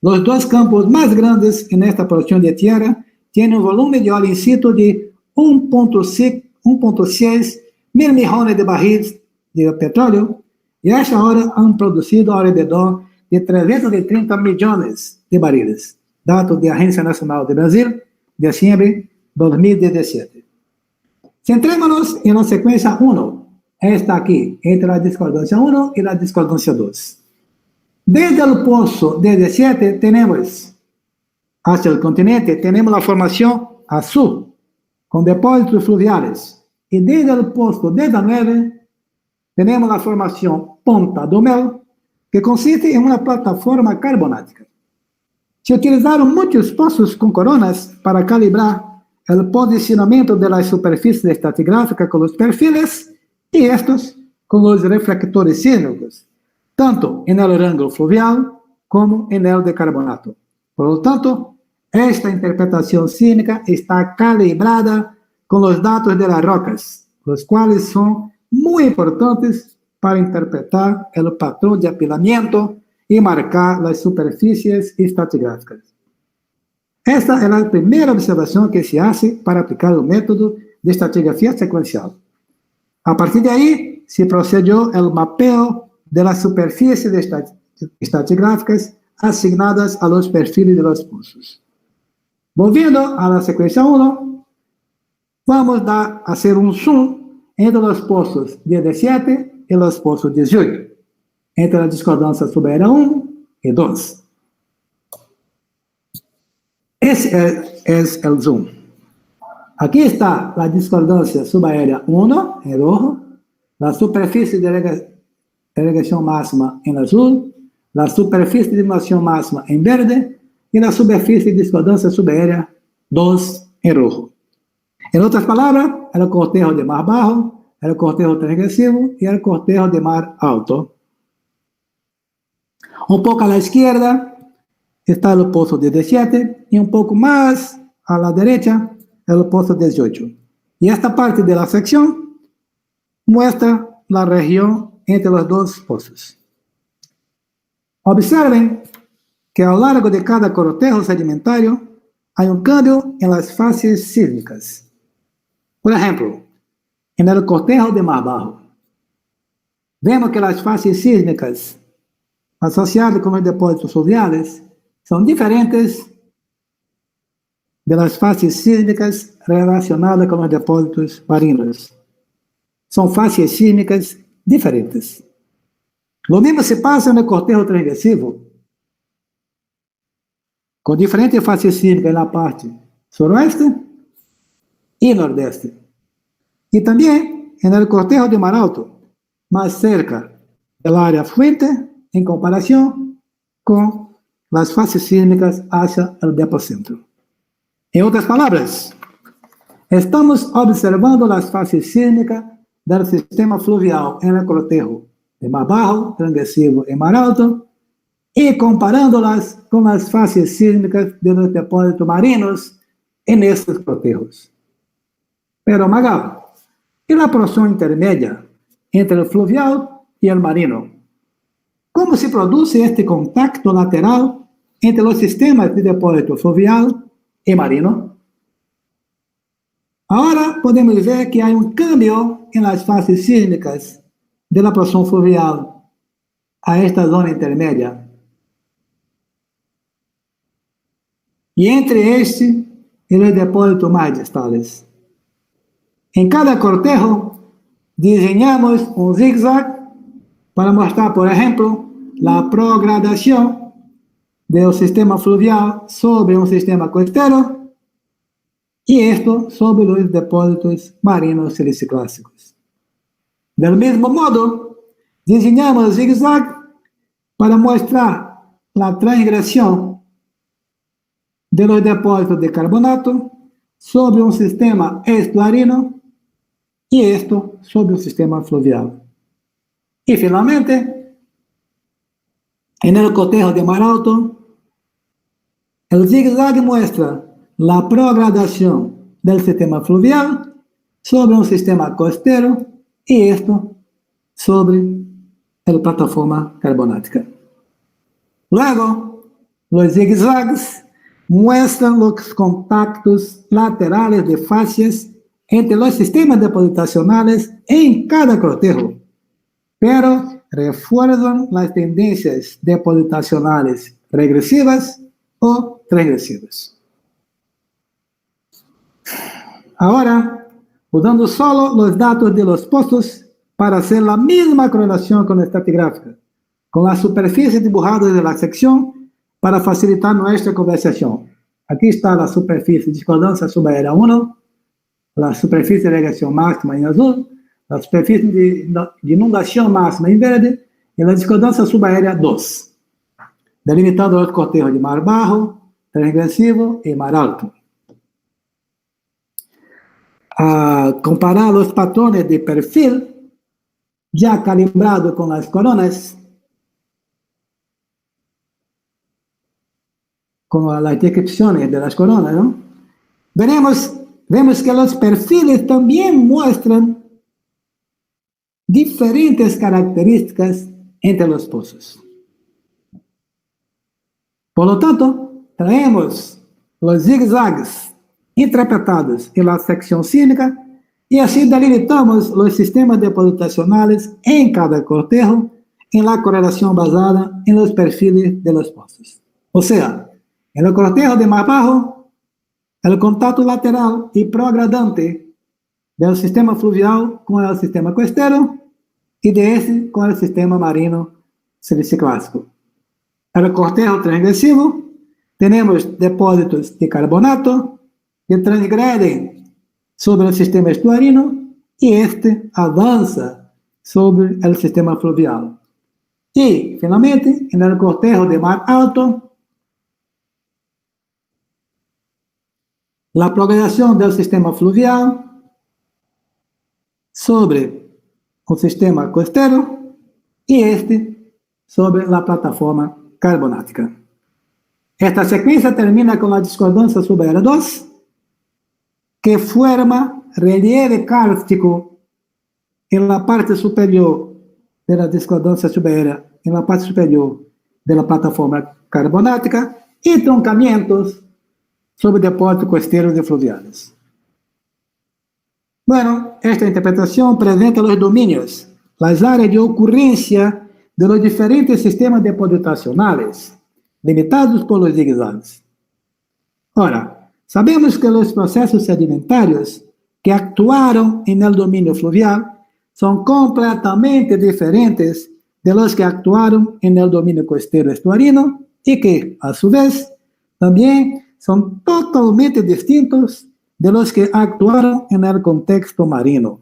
Los dos campos más grandes en esta porción de tierra tienen un volumen de óleo in situ de 1,6 mil millones de barriles de petróleo y hasta ahora han producido alrededor de 330 millones de barriles, datos de Agencia Nacional de Brasil, de diciembre de 2017. Centrémonos en la secuencia 1, esta aquí, entre la discordancia 1 y la discordancia 2. Desde el pozo 17 tenemos hacia el continente, tenemos la formación azul, con depósitos fluviales. Y desde el posto 19, tenemos la formación Ponta do Mel, que consiste en una plataforma carbonática. Se utilizaron muchos pozos con coronas para calibrar el posicionamiento de la superficie estratigráfica con los perfiles y estos con los reflectores sísmicos, tanto en el rango fluvial como en el de carbonato. Por lo tanto, esta interpretación sísmica está calibrada con los datos de las rocas, los cuales son muy importantes para interpretar el patrón de apilamiento y marcar las superficies estratigráficas. Esta es la primera observación que se hace para aplicar el método de estratigrafía secuencial. A partir de ahí, se procedió el mapeo de las superficies estratigráficas asignadas a los perfiles de los pozos. Volviendo a la secuencia 1, vamos a hacer un zoom entre los pozos 17 y los pozos 18, entre la discordancia subaérea 1 y 2. Ese es el zoom. Aquí está la discordancia subaérea 1 en rojo, la superficie de irrigación máxima en azul, la superficie de dimulación máxima en verde y la superficie de discordancia subaérea 2 en rojo. En otras palabras, el cortejo de mar bajo, el cortejo transgresivo y el cortejo de mar alto. Un poco a la izquierda está el pozo 17 y un poco más a la derecha el pozo 18. Y esta parte de la sección muestra la región entre los dos pozos. Observen que a lo largo de cada cortejo sedimentario hay un cambio en las fases sísmicas. Por ejemplo, en el cortejo de mar bajo, vemos que las fases sísmicas asociadas con los depósitos fluviales son diferentes de las fases sísmicas relacionadas con los depósitos marinos. Son fases sísmicas diferentes. Lo mismo se pasa en el cortejo transgresivo, con diferentes fases sísmicas en la parte suroeste y nordeste. Y también en el cortejo de mar alto, más cerca del área fuente en comparación con las fases sísmicas hacia el depocentro. En otras palabras, estamos observando las fases sísmicas del sistema fluvial en el cortejo de mar bajo, transgresivo y mar alto, y comparándolas con las fases sísmicas de los depósitos marinos en estos cortejos. Pero, Magal, ¿y la porción intermedia entre el fluvial y el marino? ¿Cómo se produce este contacto lateral entre los sistemas de depósito fluvial y marino? Ahora podemos ver que hay un cambio en las fases sísmicas de la porción fluvial a esta zona intermedia. Y entre este y los depósitos más distales. En cada cortejo diseñamos un zigzag para mostrar, por ejemplo, la progradación del sistema fluvial sobre un sistema costero y esto sobre los depósitos marinos siliciclásicos. Del mismo modo, diseñamos el zigzag para mostrar la transgresión de los depósitos de carbonato sobre un sistema estuarino y esto sobre un sistema fluvial. Y finalmente, en el cortejo de mar alto, el zigzag muestra la progradación del sistema fluvial sobre un sistema costero y esto sobre la plataforma carbonática. Luego, los zigzags muestran los contactos laterales de fases entre los sistemas depositacionales en cada cortejo, pero refuerzan las tendencias depositacionales regresivas o transgresivas. Ahora, usando solo los datos de los pozos para hacer la misma correlación con la estratigráfica, con la superficie dibujada de la sección para facilitar nuestra conversación. Aquí está la superficie de discordancia subaérea 1, la superficie de irrigación máxima en azul, la superficie de inundación máxima en verde y la discordancia subaérea 2, delimitando los cortejos de mar bajo, transgresivo y mar alto. A comparar los patrones de perfil ya calibrado con las coronas, con las descripciones de las coronas, ¿no? Vemos que los perfiles también muestran diferentes características entre los pozos. Por lo tanto, traemos los zigzags interpretados en la sección cínica y así delimitamos los sistemas depositacionales en cada cortejo en la correlación basada en los perfiles de los pozos. O sea, en el cortejo de más bajo, el contacto lateral y progradante del sistema fluvial con el sistema costero y de ese con el sistema marino siliciclásico. En el cortejo transgresivo, tenemos depósitos de carbonato que transgreden sobre el sistema estuarino y este avanza sobre el sistema fluvial. Y, finalmente, en el cortejo de mar alto, la progresión del sistema fluvial sobre un sistema costero y este sobre la plataforma carbonática. Esta secuencia termina con la discordancia subaérea 2, que forma relieve kárstico en la parte superior de la discordancia subaérea, en la parte superior de la plataforma carbonática y truncamientos sobre depósitos costeros y fluviales. Bueno, esta interpretación presenta los dominios, las áreas de ocurrencia de los diferentes sistemas depositacionales, limitados por los zigzags. Ahora, sabemos que los procesos sedimentarios que actuaron en el dominio fluvial son completamente diferentes de los que actuaron en el dominio costero estuarino y que, a su vez, también son totalmente distintos de los que actuaron en el contexto marino.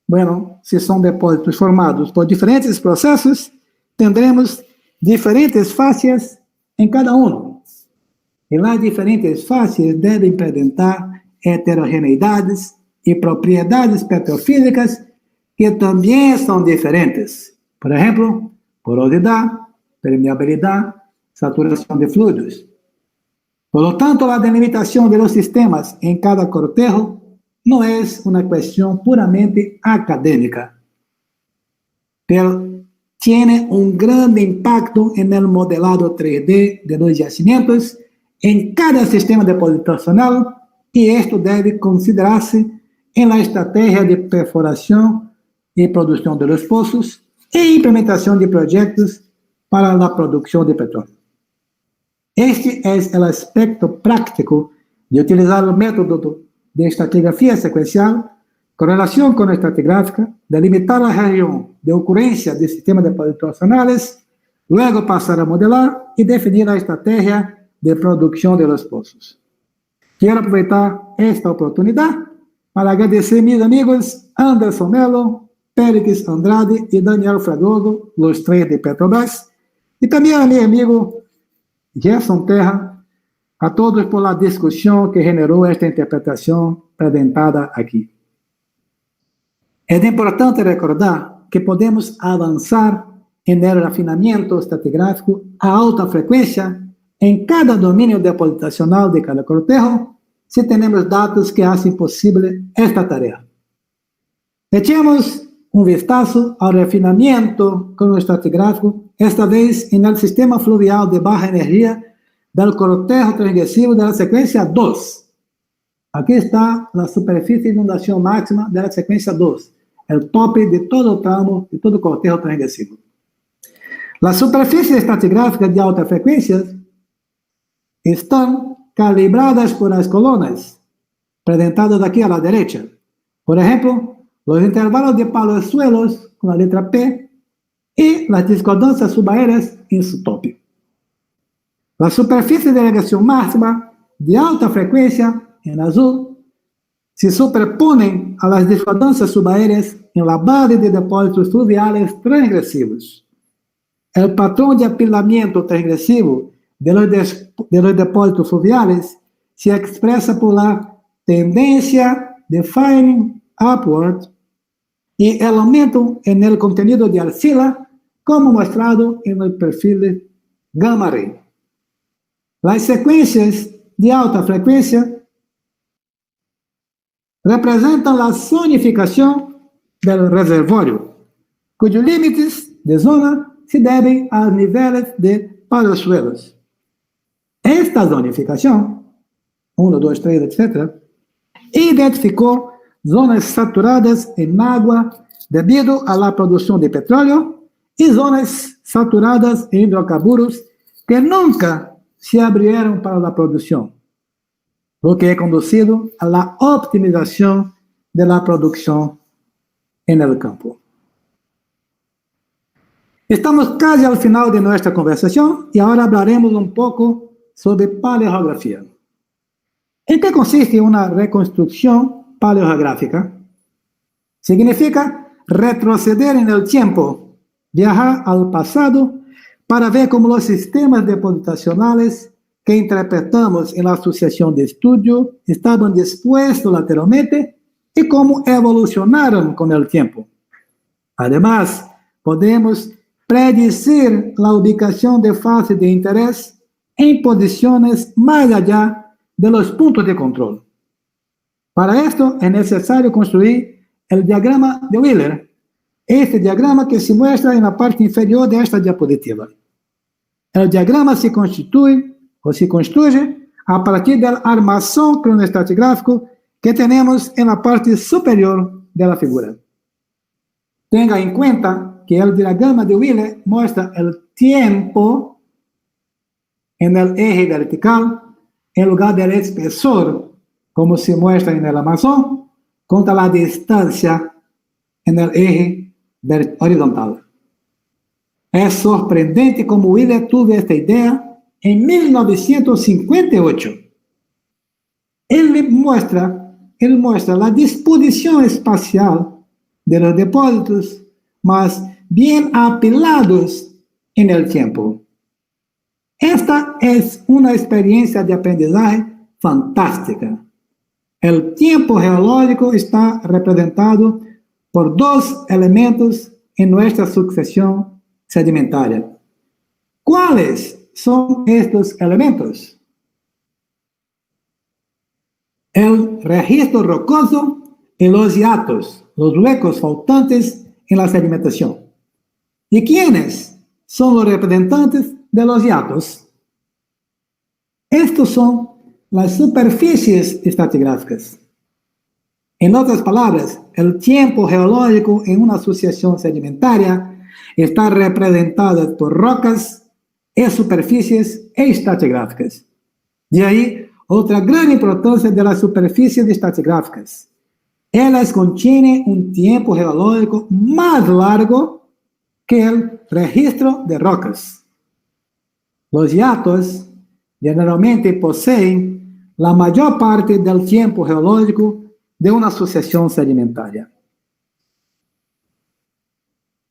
Bueno, si son depósitos formados por diferentes procesos, tendremos diferentes fases en cada uno. Y las diferentes fases deben presentar heterogeneidades y propiedades petrofísicas que también son diferentes. Por ejemplo, porosidad, permeabilidad, saturación de fluidos. Por lo tanto, la delimitación de los sistemas en cada cortejo no es una cuestión puramente académica, pero tiene un gran impacto en el modelado 3D de los yacimientos en cada sistema depositacional y esto debe considerarse en la estrategia de perforación y producción de los pozos e implementación de proyectos para la producción de petróleo. Este es el aspecto práctico de utilizar el método de estratigrafía secuencial con relación con la estratigráfica, delimitar la región de ocurrencia de sistemas depositacionales, luego pasar a modelar y definir la estrategia de producción de los pozos. Quiero aprovechar esta oportunidad para agradecer a mis amigos Anderson Melo, Pérez Andrade y Daniel Fredoso, los tres de Petrobras, y también a mi amigo Gerson Terra, a todos por la discusión que generó esta interpretación presentada aquí. Es importante recordar que podemos avanzar en el refinamiento estratigráfico a alta frecuencia en cada dominio depositacional de cada cortejo si tenemos datos que hacen posible esta tarea. Echemos un vistazo al refinamiento cronoestratigráfico, esta vez en el sistema fluvial de baja energía del cortejo transgresivo de la secuencia 2. Aquí está la superficie de inundación máxima de la secuencia 2, el tope de todo tramo, de todo cortejo transgresivo. Las superficies estratigráficas de alta frecuencia están calibradas por las columnas, presentadas aquí a la derecha. Por ejemplo, los intervalos de palosuelos con la letra P y las discordancias subaéreas en su tope. La superficie de irrigación máxima de alta frecuencia, en azul, se superponen a las discordancias subaéreas en la base de depósitos fluviales transgresivos. El patrón de apilamiento transgresivo de los depósitos fluviales se expresa por la tendencia de firing upward y el aumento en el contenido de arcilla, como mostrado en el perfil gamma ray. Las secuencias de alta frecuencia representan la zonificación del reservorio, cuyos límites de zona se deben a niveles de paleosuelos. Esta zonificación, 1, 2, 3, etc., identificó zonas saturadas en agua debido a la producción de petróleo y zonas saturadas en hidrocarburos que nunca se abrieron para la producción, lo que ha conducido a la optimización de la producción en el campo. Estamos casi al final de nuestra conversación y ahora hablaremos un poco sobre paleogeografía. ¿En qué consiste una reconstrucción paleogeográfica? Significa retroceder en el tiempo, viajar al pasado para ver cómo los sistemas depositacionales que interpretamos en la asociación de estudio estaban dispuestos lateralmente y cómo evolucionaron con el tiempo. Además, podemos predecir la ubicación de fases de interés en posiciones más allá de los puntos de control. Para esto es necesario construir el diagrama de Wheeler, este diagrama que se muestra en la parte inferior de esta diapositiva. El diagrama se constituye a partir del armazón cronoestratigráfico que tenemos en la parte superior de la figura. Tenga en cuenta que el diagrama de Wheeler muestra el tiempo en el eje vertical en lugar del espesor, como se muestra en el armazón, contra la distancia en el eje horizontal. Es sorprendente cómo Wheeler tuvo esta idea en 1958. Él muestra la disposición espacial de los depósitos más bien apilados en el tiempo. Esta es una experiencia de aprendizaje fantástica. El tiempo geológico está representado por dos elementos en nuestra sucesión sedimentaria. ¿Cuáles son estos elementos? El registro rocoso y los hiatos, los huecos faltantes en la sedimentación. ¿Y quiénes son los representantes de los hiatos? Estos son las superficies estratigráficas. En otras palabras, el tiempo geológico en una asociación sedimentaria está representado por rocas y superficies estratigráficas. De ahí, otra gran importancia de las superficies estratigráficas. Ellas contienen un tiempo geológico más largo que el registro de rocas. Los hiatos generalmente poseen la mayor parte del tiempo geológico de una asociación sedimentaria.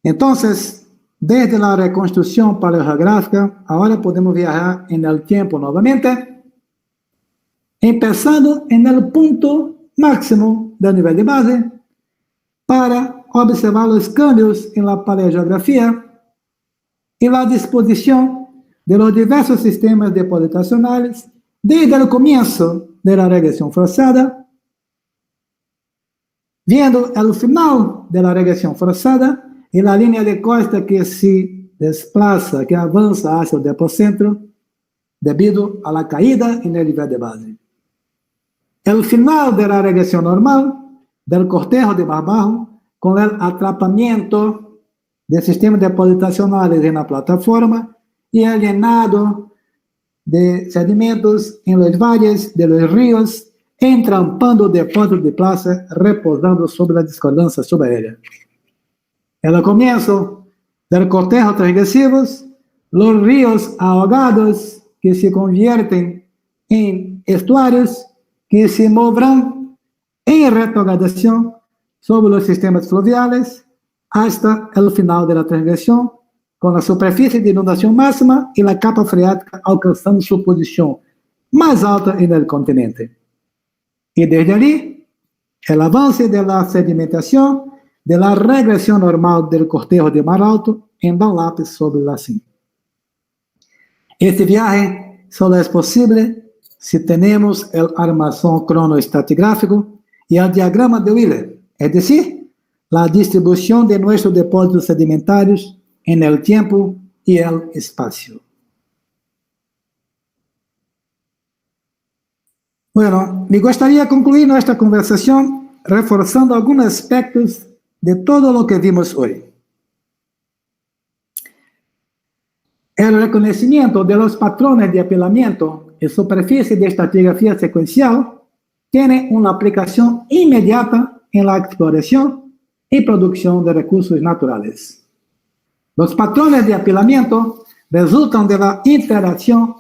Entonces, desde la reconstrucción paleogeográfica, ahora podemos viajar en el tiempo nuevamente, empezando en el punto máximo del nivel de base, para observar los cambios en la paleogeografía y la disposición de los diversos sistemas depositacionales desde el comienzo de la regresión forzada, viendo el final de la regresión forzada y la línea de costa que se desplaza, que avanza hacia el depocentro debido a la caída en el nivel de base. El final de la regresión normal del cortejo de más bajo con el atrapamiento de sistemas depositacionales en la plataforma y el llenado de sedimentos en los valles de los ríos, entrampando depósitos de plaza reposando sobre la discordancia subaérea. En el comienzo del cortejo transgresivos, los ríos ahogados que se convierten en estuarios que se moverán en retrogradación sobre los sistemas fluviales hasta el final de la transgresión, con la superficie de inundación máxima y la capa freática alcanzando su posición más alta en el continente. Y desde allí, el avance de la sedimentación, de la regresión normal del cortejo de mar alto en lápiz sobre la cima. Este viaje solo es posible si tenemos el armazón cronoestratigráfico y el diagrama de Wheeler, es decir, la distribución de nuestros depósitos sedimentarios en el tiempo y el espacio. Bueno, me gustaría concluir nuestra conversación reforzando algunos aspectos de todo lo que vimos hoy. El reconocimiento de los patrones de apilamiento y superficie de estratigrafía secuencial tiene una aplicación inmediata en la exploración y producción de recursos naturales. Los patrones de apilamiento resultan de la interacción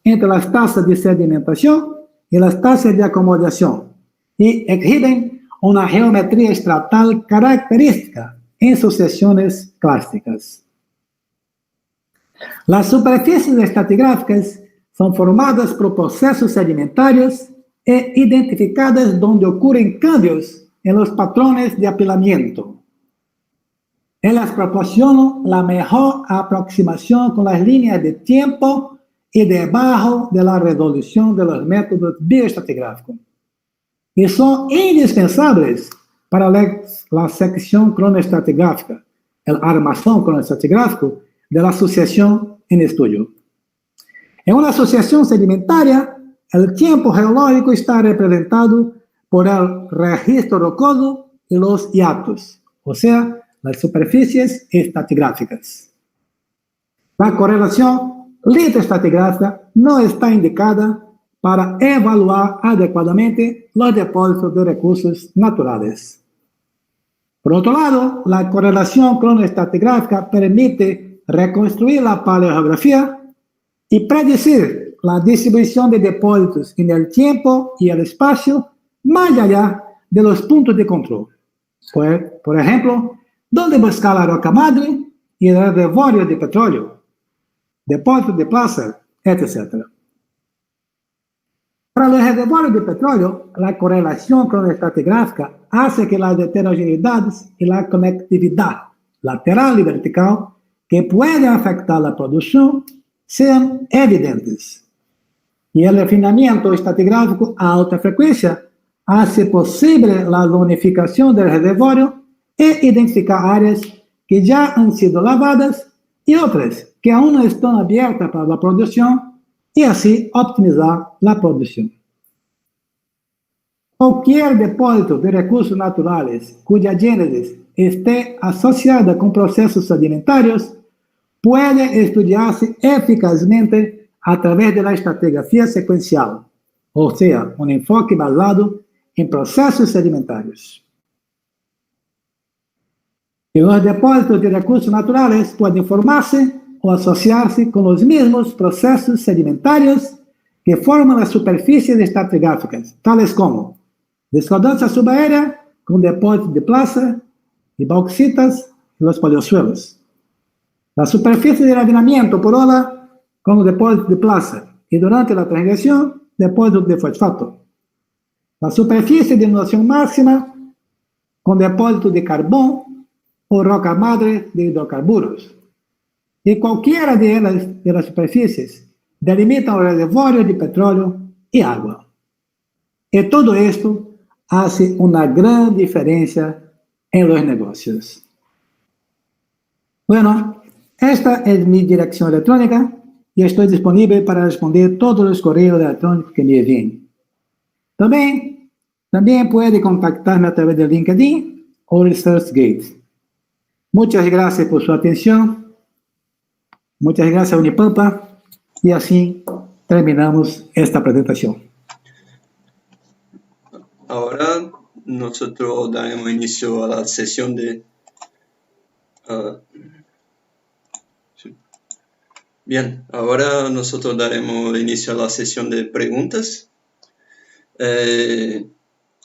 entre las tasas de sedimentación y las tasas de acomodación y exhiben una geometría estratal característica en sucesiones clásicas. Las superficies estratigráficas son formadas por procesos sedimentarios e identificadas donde ocurren cambios en los patrones de apilamiento. Ellas proporcionan la mejor aproximación con las líneas de tiempo y debajo de la resolución de los métodos bioestratigráficos. Y son indispensables para la sección cronoestratigráfica, el armazón cronoestratigráfico de la asociación en estudio. En una asociación sedimentaria, el tiempo geológico está representado por el registro rocoso y los hiatos, o sea, las superficies estratigráficas. La correlación litoestratigráfica no está indicada para evaluar adecuadamente los depósitos de recursos naturales. Por otro lado, la correlación cronoestratigráfica permite reconstruir la paleogeografía y predecir la distribución de depósitos en el tiempo y el espacio más allá de los puntos de control. Por ejemplo, dónde buscar la roca madre y el reservorio de petróleo, depósitos de placer, etc. Para los reservorios de petróleo, la correlación cronoestratigráfica hace que las heterogeneidades y la conectividad lateral y vertical que pueden afectar la producción sean evidentes. Y el refinamiento estratigráfico a alta frecuencia hace posible la zonificación del reservorio e identificar áreas que ya han sido lavadas y otras que aún no están abiertas para la producción y así optimizar la producción. Cualquier depósito de recursos naturales cuya génesis esté asociada con procesos sedimentarios puede estudiarse eficazmente a través de la estratigrafía secuencial, o sea, un enfoque basado en procesos sedimentarios. Y los depósitos de recursos naturales pueden formarse o asociarse con los mismos procesos sedimentarios que forman las superficies estratigráficas, tales como discordancia subaérea con depósitos de placer y bauxitas y los paleosuelos. La superficie de ravinamiento por ola con los depósitos de placer y durante la transgresión, depósitos de fosfato. La superficie de inundación máxima con depósitos de carbón o roca madre de hidrocarburos. Y cualquiera de las superficies delimitan reservorios de petróleo y agua. Y todo esto hace una gran diferencia en los negocios. Bueno, esta es mi dirección electrónica y estoy disponible para responder todos los correos electrónicos que me envíen. También puede contactarme a través de LinkedIn o ResearchGate. Muchas gracias por su atención. Muchas gracias, Unipampa. Y así terminamos esta presentación. Ahora nosotros daremos inicio a la sesión de Bien, ahora nosotros daremos inicio a la sesión de preguntas.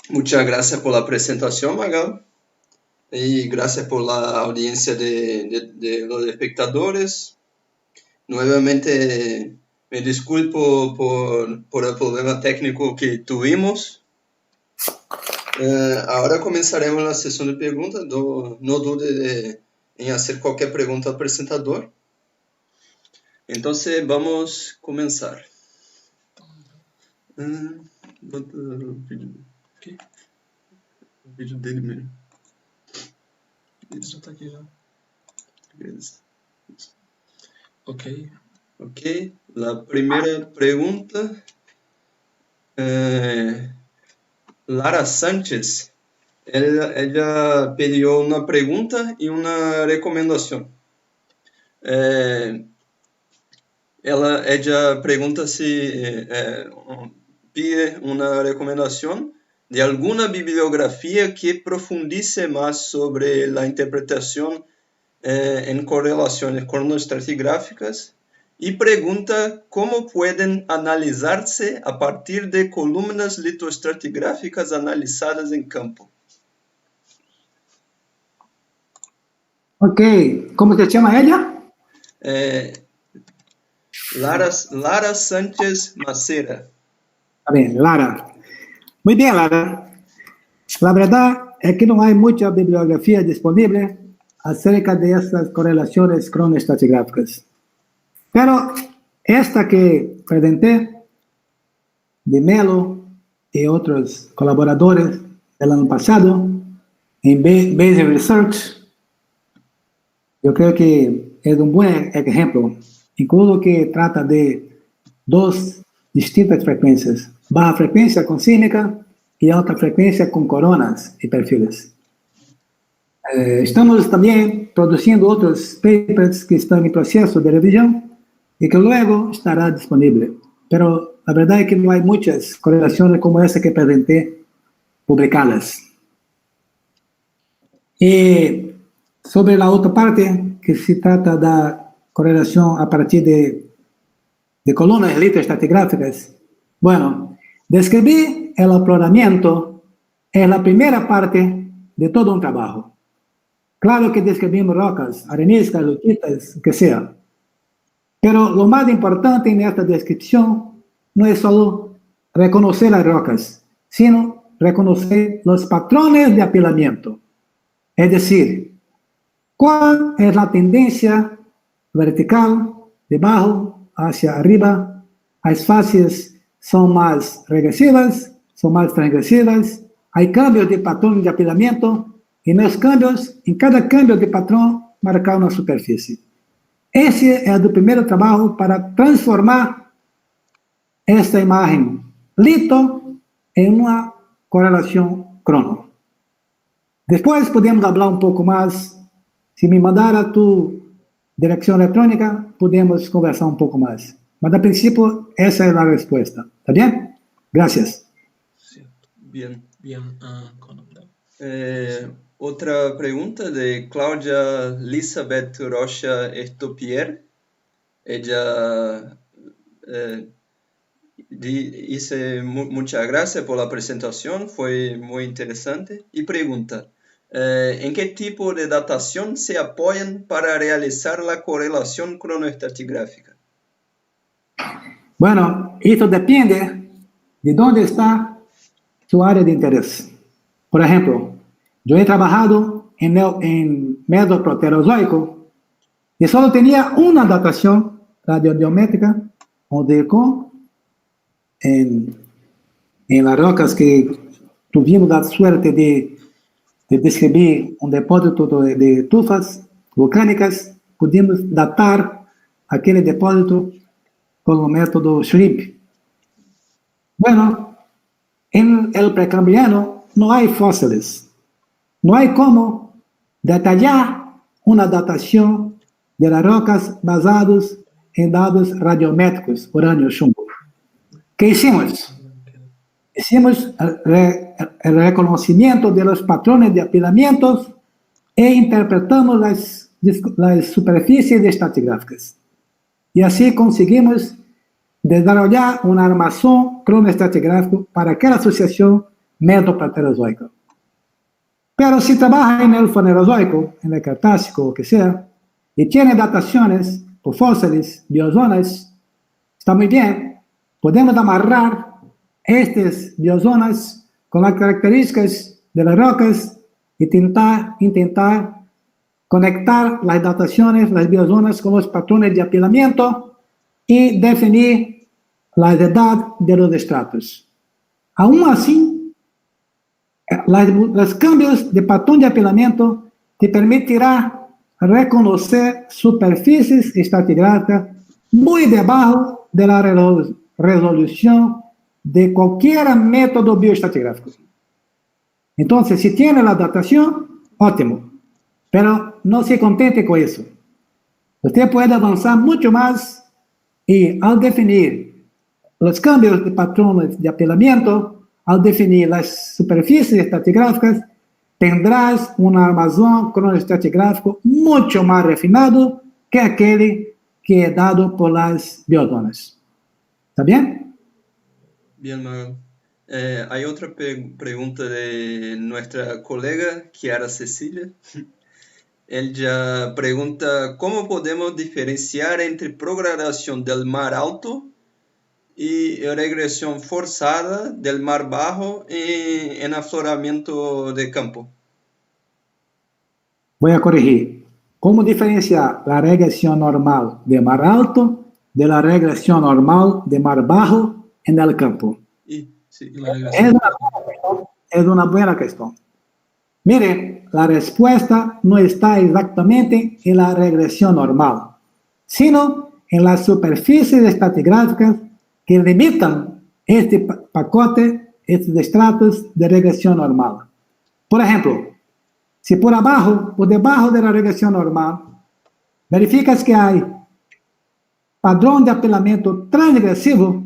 Muchas gracias por la presentación, Magal, y gracias por la audiencia de los espectadores. Nuevamente me disculpo por el problema técnico que tuvimos. Ahora comenzaremos la sesión de preguntas. No dude en hacer cualquier pregunta al presentador. Entonces vamos a comenzar. ¿Qué? O vídeo dele mesmo. Isso tá aqui já. Ok. Ok, la primera pregunta. Lara Sánchez, ella pidió una pregunta y una recomendación. Ella pregunta si pide una recomendación de alguna bibliografía que profundice más sobre la interpretación en correlaciones cronoestratigráficas y pregunta cómo pueden analizarse a partir de columnas litoestratigráficas analizadas en campo. Ok, ¿cómo se llama ella? Lara Sánchez Macera. Está bien, Lara. Muy bien, Lara. La verdad es que no hay mucha bibliografía disponible acerca de estas correlaciones cronoestratigráficas. Pero esta que presenté, de Melo y otros colaboradores del año pasado, en Basic Research, yo creo que es un buen ejemplo, incluso que trata de dos distintas frecuencias, baja frecuencia con sísmica y alta frecuencia con coronas y perfiles. Estamos también produciendo otros papers que están en proceso de revisión y que luego estará disponible. Pero la verdad es que no hay muchas correlaciones como esa que presenté publicadas. Y sobre la otra parte, que se trata de la correlación a partir de columnas litoestratigráficas, bueno, describir el afloramiento es la primera parte de todo un trabajo. Claro que describimos rocas, areniscas, lutitas, que sea. Pero lo más importante en esta descripción no es solo reconocer las rocas, sino reconocer los patrones de apilamiento. Es decir, cuál es la tendencia vertical de abajo hacia arriba. Las fases son más regresivas, son más transgresivas. Hay cambios de patrón de apilamiento y los cambios, en cada cambio de patrón, marcar una superficie. Ese es el primer trabajo para transformar esta imagen lito en una correlación crono. Después podemos hablar un poco más. Si me mandara tu dirección electrónica, podemos conversar un poco más. Pero al principio, esa es la respuesta. ¿Está bien? Gracias. Bien. Bien. Otra pregunta de Claudia Elizabeth Rocha Estopier. Ella dice muchas gracias por la presentación, fue muy interesante. Y pregunta, ¿en qué tipo de datación se apoyan para realizar la correlación cronoestratigráfica? Bueno, esto depende de dónde está su área de interés. Por ejemplo, yo he trabajado en Mesoproterozoico y solo tenía una datación radiodiométrica o DECO en las rocas que tuvimos la suerte de describir un depósito de tufas volcánicas. Pudimos datar aquel depósito con el método SHRIMP. Bueno, en el precambriano no hay fósiles. No hay cómo detallar una datación de las rocas basadas en datos radiométricos, uranio chumbo. ¿Qué hicimos? Hicimos el reconocimiento de los patrones de apilamientos e interpretamos las superficies estratigráficas. y así conseguimos desarrollar un armazón cronoestratigráfico para aquella asociación metoproterozoica. Pero si trabaja en el fanerozoico, en el Cretácico, o que sea, y tiene dataciones por fósiles, biozonas, está muy bien. Podemos amarrar estas biozonas con las características de las rocas y intentar conectar las dataciones, las biozonas con los patrones de apilamiento y definir la edad de los estratos. Aún así, los cambios de patrón de apilamiento te permitirá reconocer superficies estratigráficas muy debajo de la resolución de cualquier método bioestratigráfico. Entonces, si tiene la datación, ótimo, pero no se contente con eso. Usted puede avanzar mucho más y al definir los cambios de patrones de apilamiento, al definir las superficies estratigráficas, tendrás un armazón cronoestratigráfico mucho más refinado que aquel que es dado por las biozonas. ¿Está bien? Bien, Magal. Hay otra pregunta de nuestra colega, Chiara Cecilia. Ella pregunta, ¿cómo podemos diferenciar entre progradación del mar alto y regresión forzada del mar bajo en afloramiento de campo? Voy a corregir. ¿Cómo diferenciar la regresión normal de mar alto de la regresión normal de mar bajo en el campo? Sí, es una buena cuestión. Mire, la respuesta no está exactamente en la regresión normal, sino en las superficies estratigráficas que limitan este pacote, estos estratos de regresión normal. Por ejemplo, si por abajo, por debajo de la regresión normal, verificas que hay padrón de apilamiento transgresivo,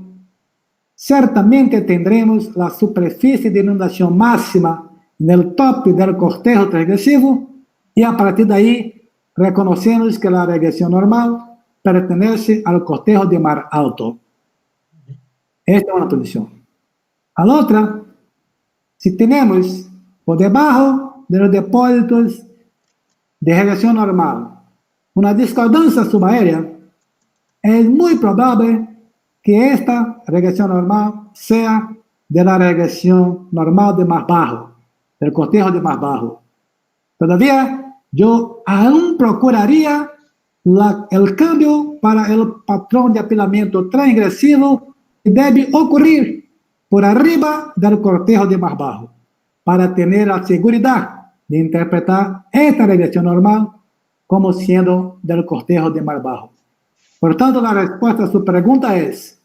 certamente tendremos la superficie de inundación máxima en el tope del cortejo transgresivo y a partir de ahí reconocemos que la regresión normal pertenece al cortejo de mar alto. Esta es una posición. A la otra, si tenemos por debajo de los depósitos de regresión normal una discordancia subaérea, es muy probable que esta regresión normal sea de la regresión normal de más bajo, del cortejo de más bajo. Todavía yo aún procuraría el cambio para el patrón de apilamiento transgresivo que debe ocurrir por arriba del cortejo de más bajo, para tener la seguridad de interpretar esta regresión normal como siendo del cortejo de más bajo. Por tanto, la respuesta a su pregunta es,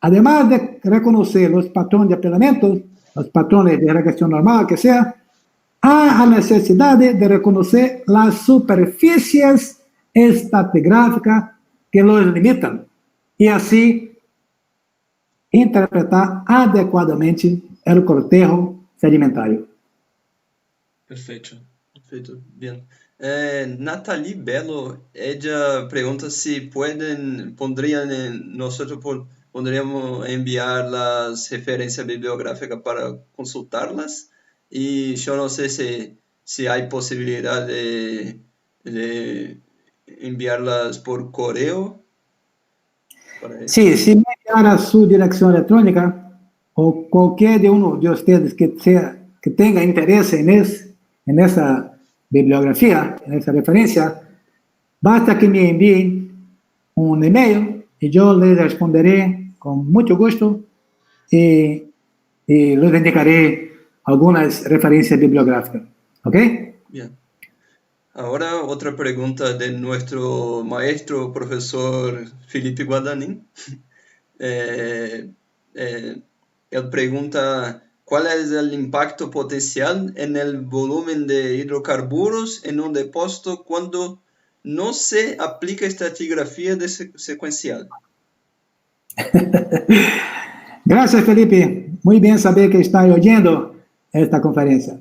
además de reconocer los patrones de apilamiento, los patrones de regresión normal, que sea, hay la necesidad de reconocer las superficies estratigráficas que los limitan y así interpretar adecuadamente el cortejo sedimentario. Perfeito, perfeito, bien. Nathalie Bello, ella pregunta si nosotros podríamos enviar las referencias bibliográficas para consultarlas, y yo no sé si hay posibilidad de enviarlas por correo. Sí, si me enviara su dirección electrónica o cualquier de uno de ustedes que tenga interés en esa bibliografía, en esa referencia, basta que me envíen un email y yo les responderé con mucho gusto y les indicaré algunas referencias bibliográficas. ¿Ok? Bien. Ahora otra pregunta de nuestro maestro, profesor Felipe Guadanin. Él pregunta, ¿cuál es el impacto potencial en el volumen de hidrocarburos en un depósito cuando no se aplica estratigrafía secuencial? Gracias, Felipe. Muy bien saber que está oyendo esta conferencia.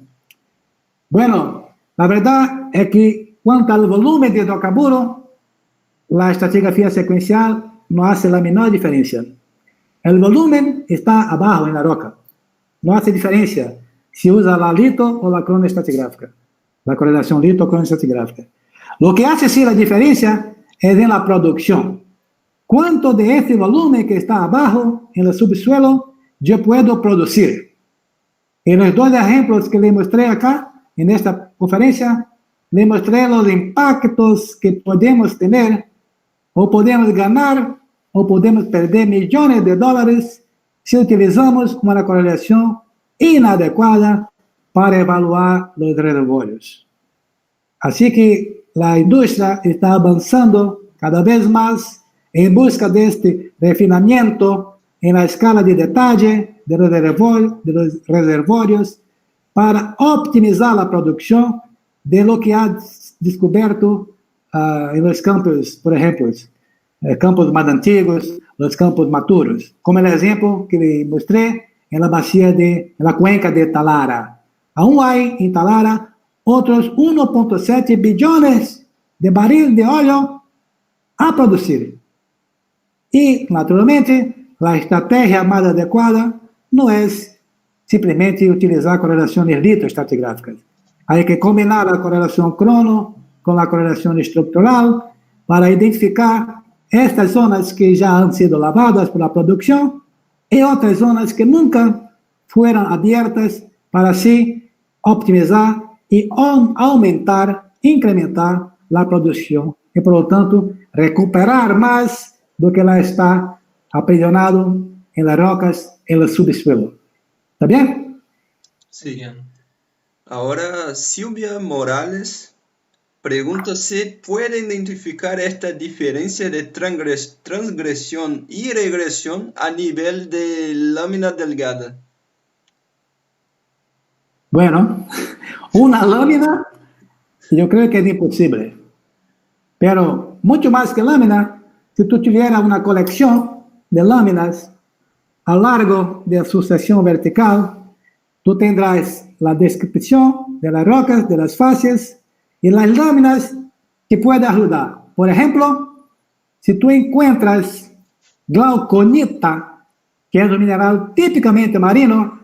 Bueno, la verdad es que cuanto al volumen de hidrocarburos, la estratigrafía secuencial no hace la menor diferencia. El volumen está abajo en la roca. No hace diferencia si usa la lito o la cronoestratigráfica, la correlación lito-cronoestratigráfica. Lo que hace sí la diferencia es en la producción. ¿Cuánto de este volumen que está abajo en el subsuelo yo puedo producir? En los dos ejemplos que le mostré acá, en esta conferencia, le mostré los impactos que podemos tener, o podemos ganar, o podemos perder millones de dólares si utilizamos una correlación inadecuada para evaluar los reservorios. Así que la industria está avanzando cada vez más en busca de este refinamiento en la escala de detalle de los reservorios para optimizar la producción de lo que ha descubierto en los campos, por ejemplo, campos más antiguos, los campos maturos, como el ejemplo que le mostré en la cuenca de Talara. Aún hay en Talara otros 1.7 billones de barril de óleo a producir. Y, naturalmente, la estrategia más adecuada no es simplemente utilizar correlaciones litoestratigráficas. Hay que combinar la correlación crono con la correlación estructural para identificar estas zonas que ya han sido lavadas por la producción y otras zonas que nunca fueron abiertas para así optimizar y aumentar, incrementar la producción y, por lo tanto, recuperar más do que la está aprisionado en las rocas, en el subsuelo. ¿Está bien? Sí. Bien. Ahora, Silvia Morales pregunta si puede identificar esta diferencia de transgresión y regresión a nivel de lámina delgada. Bueno, una lámina yo creo que es imposible, pero mucho más que lámina, si tú tuvieras una colección de láminas a lo largo de su sección vertical, tú tendrás la descripción de las rocas, de las fases y las láminas que pueden ayudar. Por ejemplo, si tú encuentras glauconita, que es un mineral típicamente marino,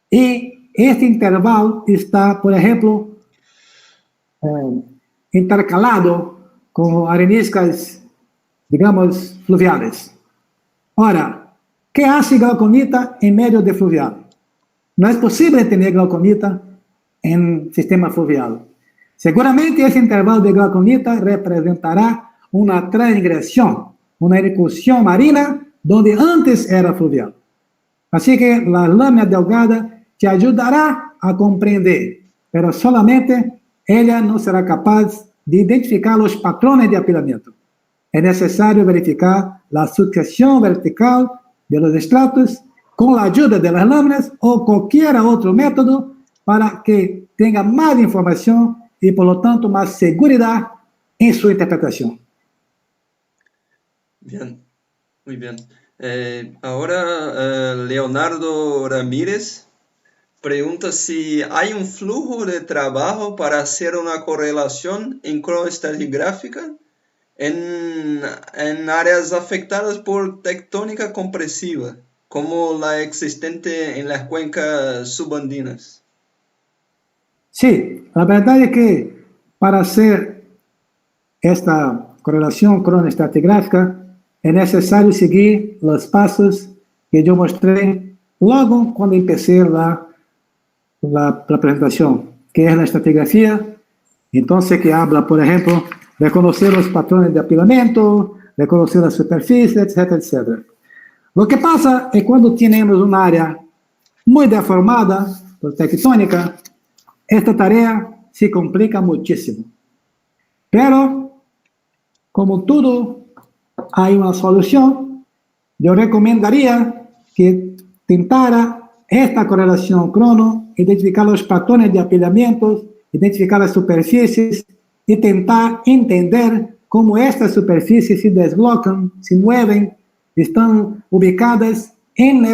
y este intervalo está, por ejemplo, intercalado con areniscas, digamos, fluviales. Ahora, ¿qué hace glauconita en medio de fluvial? No es posible tener glauconita en sistema fluvial. Seguramente ese intervalo de glauconita representará una transgresión, una incursión marina donde antes era fluvial. Así que la lámina delgada te ayudará a comprender, pero solamente ella no será capaz de identificar los patrones de apilamiento. Es necesario verificar la sucesión vertical de los estratos con la ayuda de las láminas o cualquier otro método para que tenga más información y, por lo tanto, más seguridad en su interpretación. Bien, muy bien. Ahora, Leonardo Ramírez pregunta si hay un flujo de trabajo para hacer una correlación en cronoestratigráfica en áreas afectadas por tectónica compresiva, como la existente en las cuencas subandinas. Sí, la verdad es que para hacer esta correlación cronoestratigráfica es necesario seguir los pasos que yo mostré luego cuando empecé la presentación, que es la estratigrafía, entonces que habla, por ejemplo, de conocer los patrones de apilamiento, de conocer la superficie, etcétera, etcétera. Lo que pasa es cuando tenemos un área muy deformada por tectónica, esta tarea se complica muchísimo. Pero, como todo hay una solución, yo recomendaría que tentara esta correlación crono, identificar los patrones de apilamientos, identificar las superficies y tentar entender cómo estas superficies se desblocan, se mueven, están ubicadas en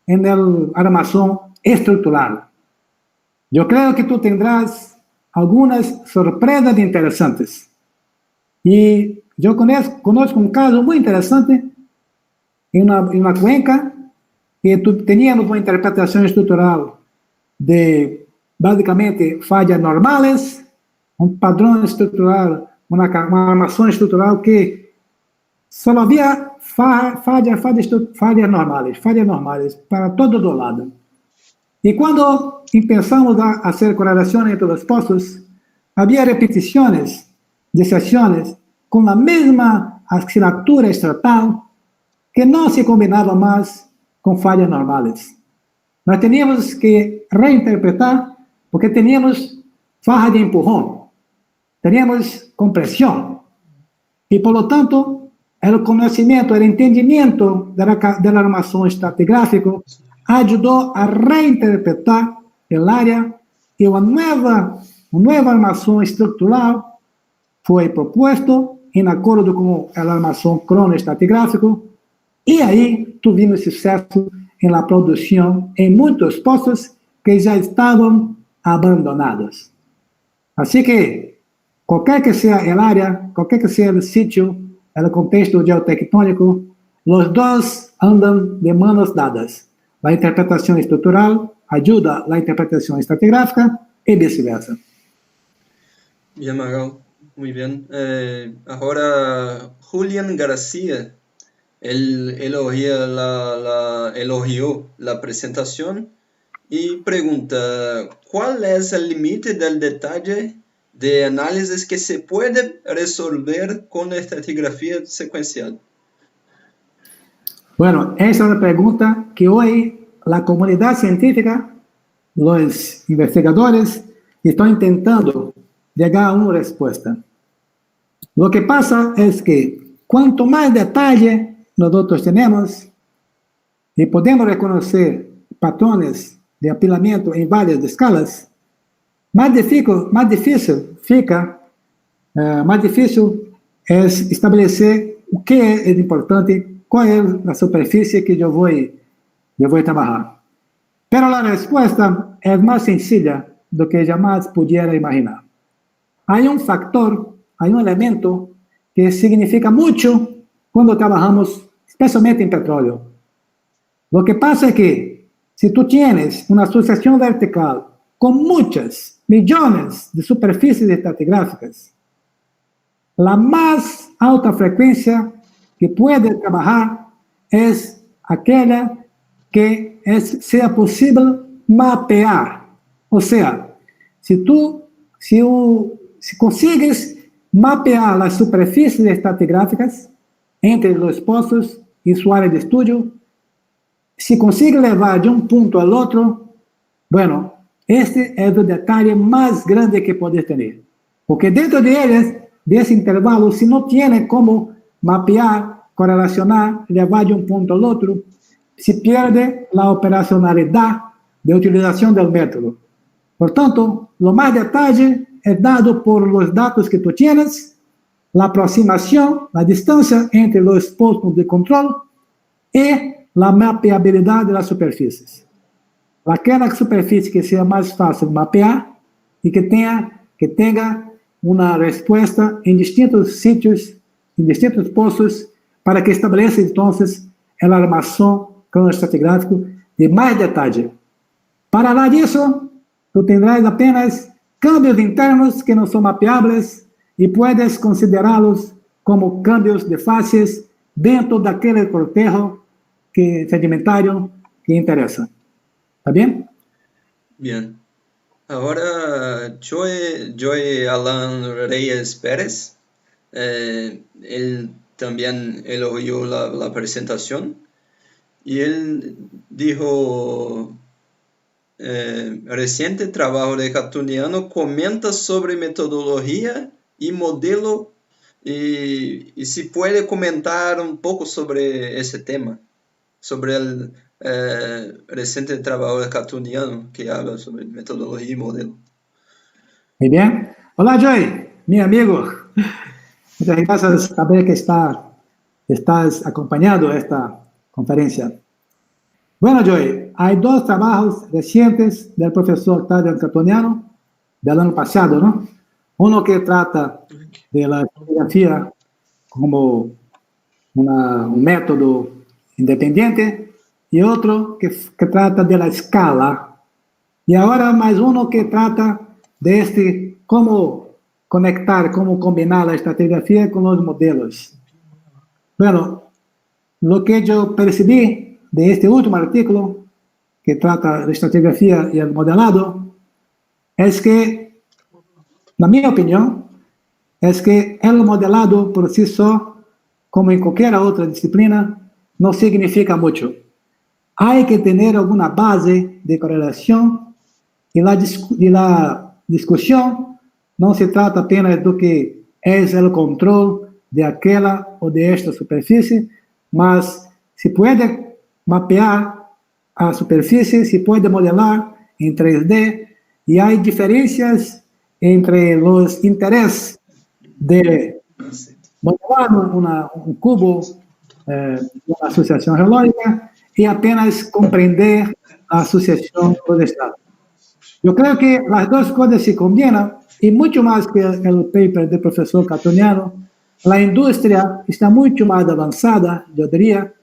el armazón estructural. Yo creo que tú tendrás algunas sorpresas interesantes. Y yo conozco un caso muy interesante en una cuenca que teníamos una interpretación estructural de básicamente fallas normales, un patrón estructural, una armación estructural que solo había fallas normales para todos los lados. Y cuando empezamos a hacer correlaciones entre los pozos, había repeticiones de sesiones con la misma asignatura estratal que no se combinaba más con fallas normales. Nós teníamos que reinterpretar porque teníamos faja de empujón, teníamos compresión y por lo tanto el conocimiento, el entendimiento de la armación estratigráfica ayudó a reinterpretar el área y una nueva armación estructural fue propuesto en acuerdo con la armación cronoestratigráfica y ahí tuvimos suceso en la producción en muchos pozos que ya estaban abandonados. Así que, cualquier que sea el área, cualquier que sea el sitio, el contexto geotectónico, los dos andan de manos dadas. La interpretación estructural ayuda a la interpretación estratigráfica y viceversa. Bien, Magal, muy bien. Ahora, Julián García, él elogió la presentación y pregunta, ¿cuál es el límite del detalle de análisis que se puede resolver con la estratigrafía secuencial? Bueno, esa es una pregunta que hoy la comunidad científica, los investigadores, están intentando llegar a una respuesta. Lo que pasa es que cuanto más detalle nosotros tenemos y podemos reconocer patrones de apilamiento en varias escalas, más difícil es establecer o que es importante, cuál es la superficie que yo voy a trabajar. Pero la respuesta es más sencilla do que jamás pudiera imaginar. Hay un factor, hay un elemento que significa mucho cuando trabajamos, especialmente en petróleo. Lo que pasa es que si tú tienes una asociación vertical con muchas millones de superficies estratigráficas, la más alta frecuencia que puede trabajar es aquella que sea posible mapear. O sea, si consigues mapear las superficies estratigráficas entre los pozos y su área de estudio, si consigues llevar de un punto al otro, bueno, este es el detalle más grande que puedes tener. Porque dentro de ellas, de ese intervalo, si no tiene cómo mapear, correlacionar, llevar de un punto al otro, se pierde la operacionalidad de utilización del método. Por tanto, lo más detalle es dado por los datos que tú tienes, la aproximación, la distancia entre los puntos de control y la mapeabilidad de las superficies. Aquella superficie que sea más fácil mapear y que tenga una respuesta en distintos sitios, en distintos pozos, para que estableça entonces la armación cronoestratigráfica de más detalle. Para hablar de eso, tú tendrás apenas cambios internos que no son mapeables y puedes considerarlos como cambios de fases dentro de aquel cortejo sedimentario que interesa. ¿Está bien? Bien. Ahora, Joy Alan Reyes Pérez, él también elogió la presentación y él dijo, reciente trabajo de Catuniano comenta sobre metodología y modelo y si puede comentar un poco sobre ese tema, sobre el reciente trabajo de Catuniano que habla sobre metodología y modelo. Muy bien. Hola, Joy, mi amigo. Muchas gracias saber que estás acompañando esta conferencia. Bueno, Joy, hay dos trabajos recientes del profesor Tadeu Catuniano del año pasado, ¿no? Uno que trata de la estratigrafía como un método independiente y otro que trata de la escala. Y ahora más uno que trata de cómo conectar, cómo combinar la estratigrafía con los modelos. Bueno, lo que yo percibí de este último artículo, que trata de estratigrafía y el modelado, es que, na minha opinião, es que el modelado por sí só, como en cualquier otra disciplina, no significa mucho. Hay que tener alguna base de correlación y la discusión no se trata apenas do que es el control de aquella o de esta superficie, mas se puede mapear a superficie, se puede modelar en 3D y hay diferencias entre los intereses de modelar un cubo, una asociación geológica y apenas comprender la asociación por estado. Yo creo que las dos cosas se combinan y mucho más que el paper del profesor Catoniano, la industria está mucho más avanzada, yo diría,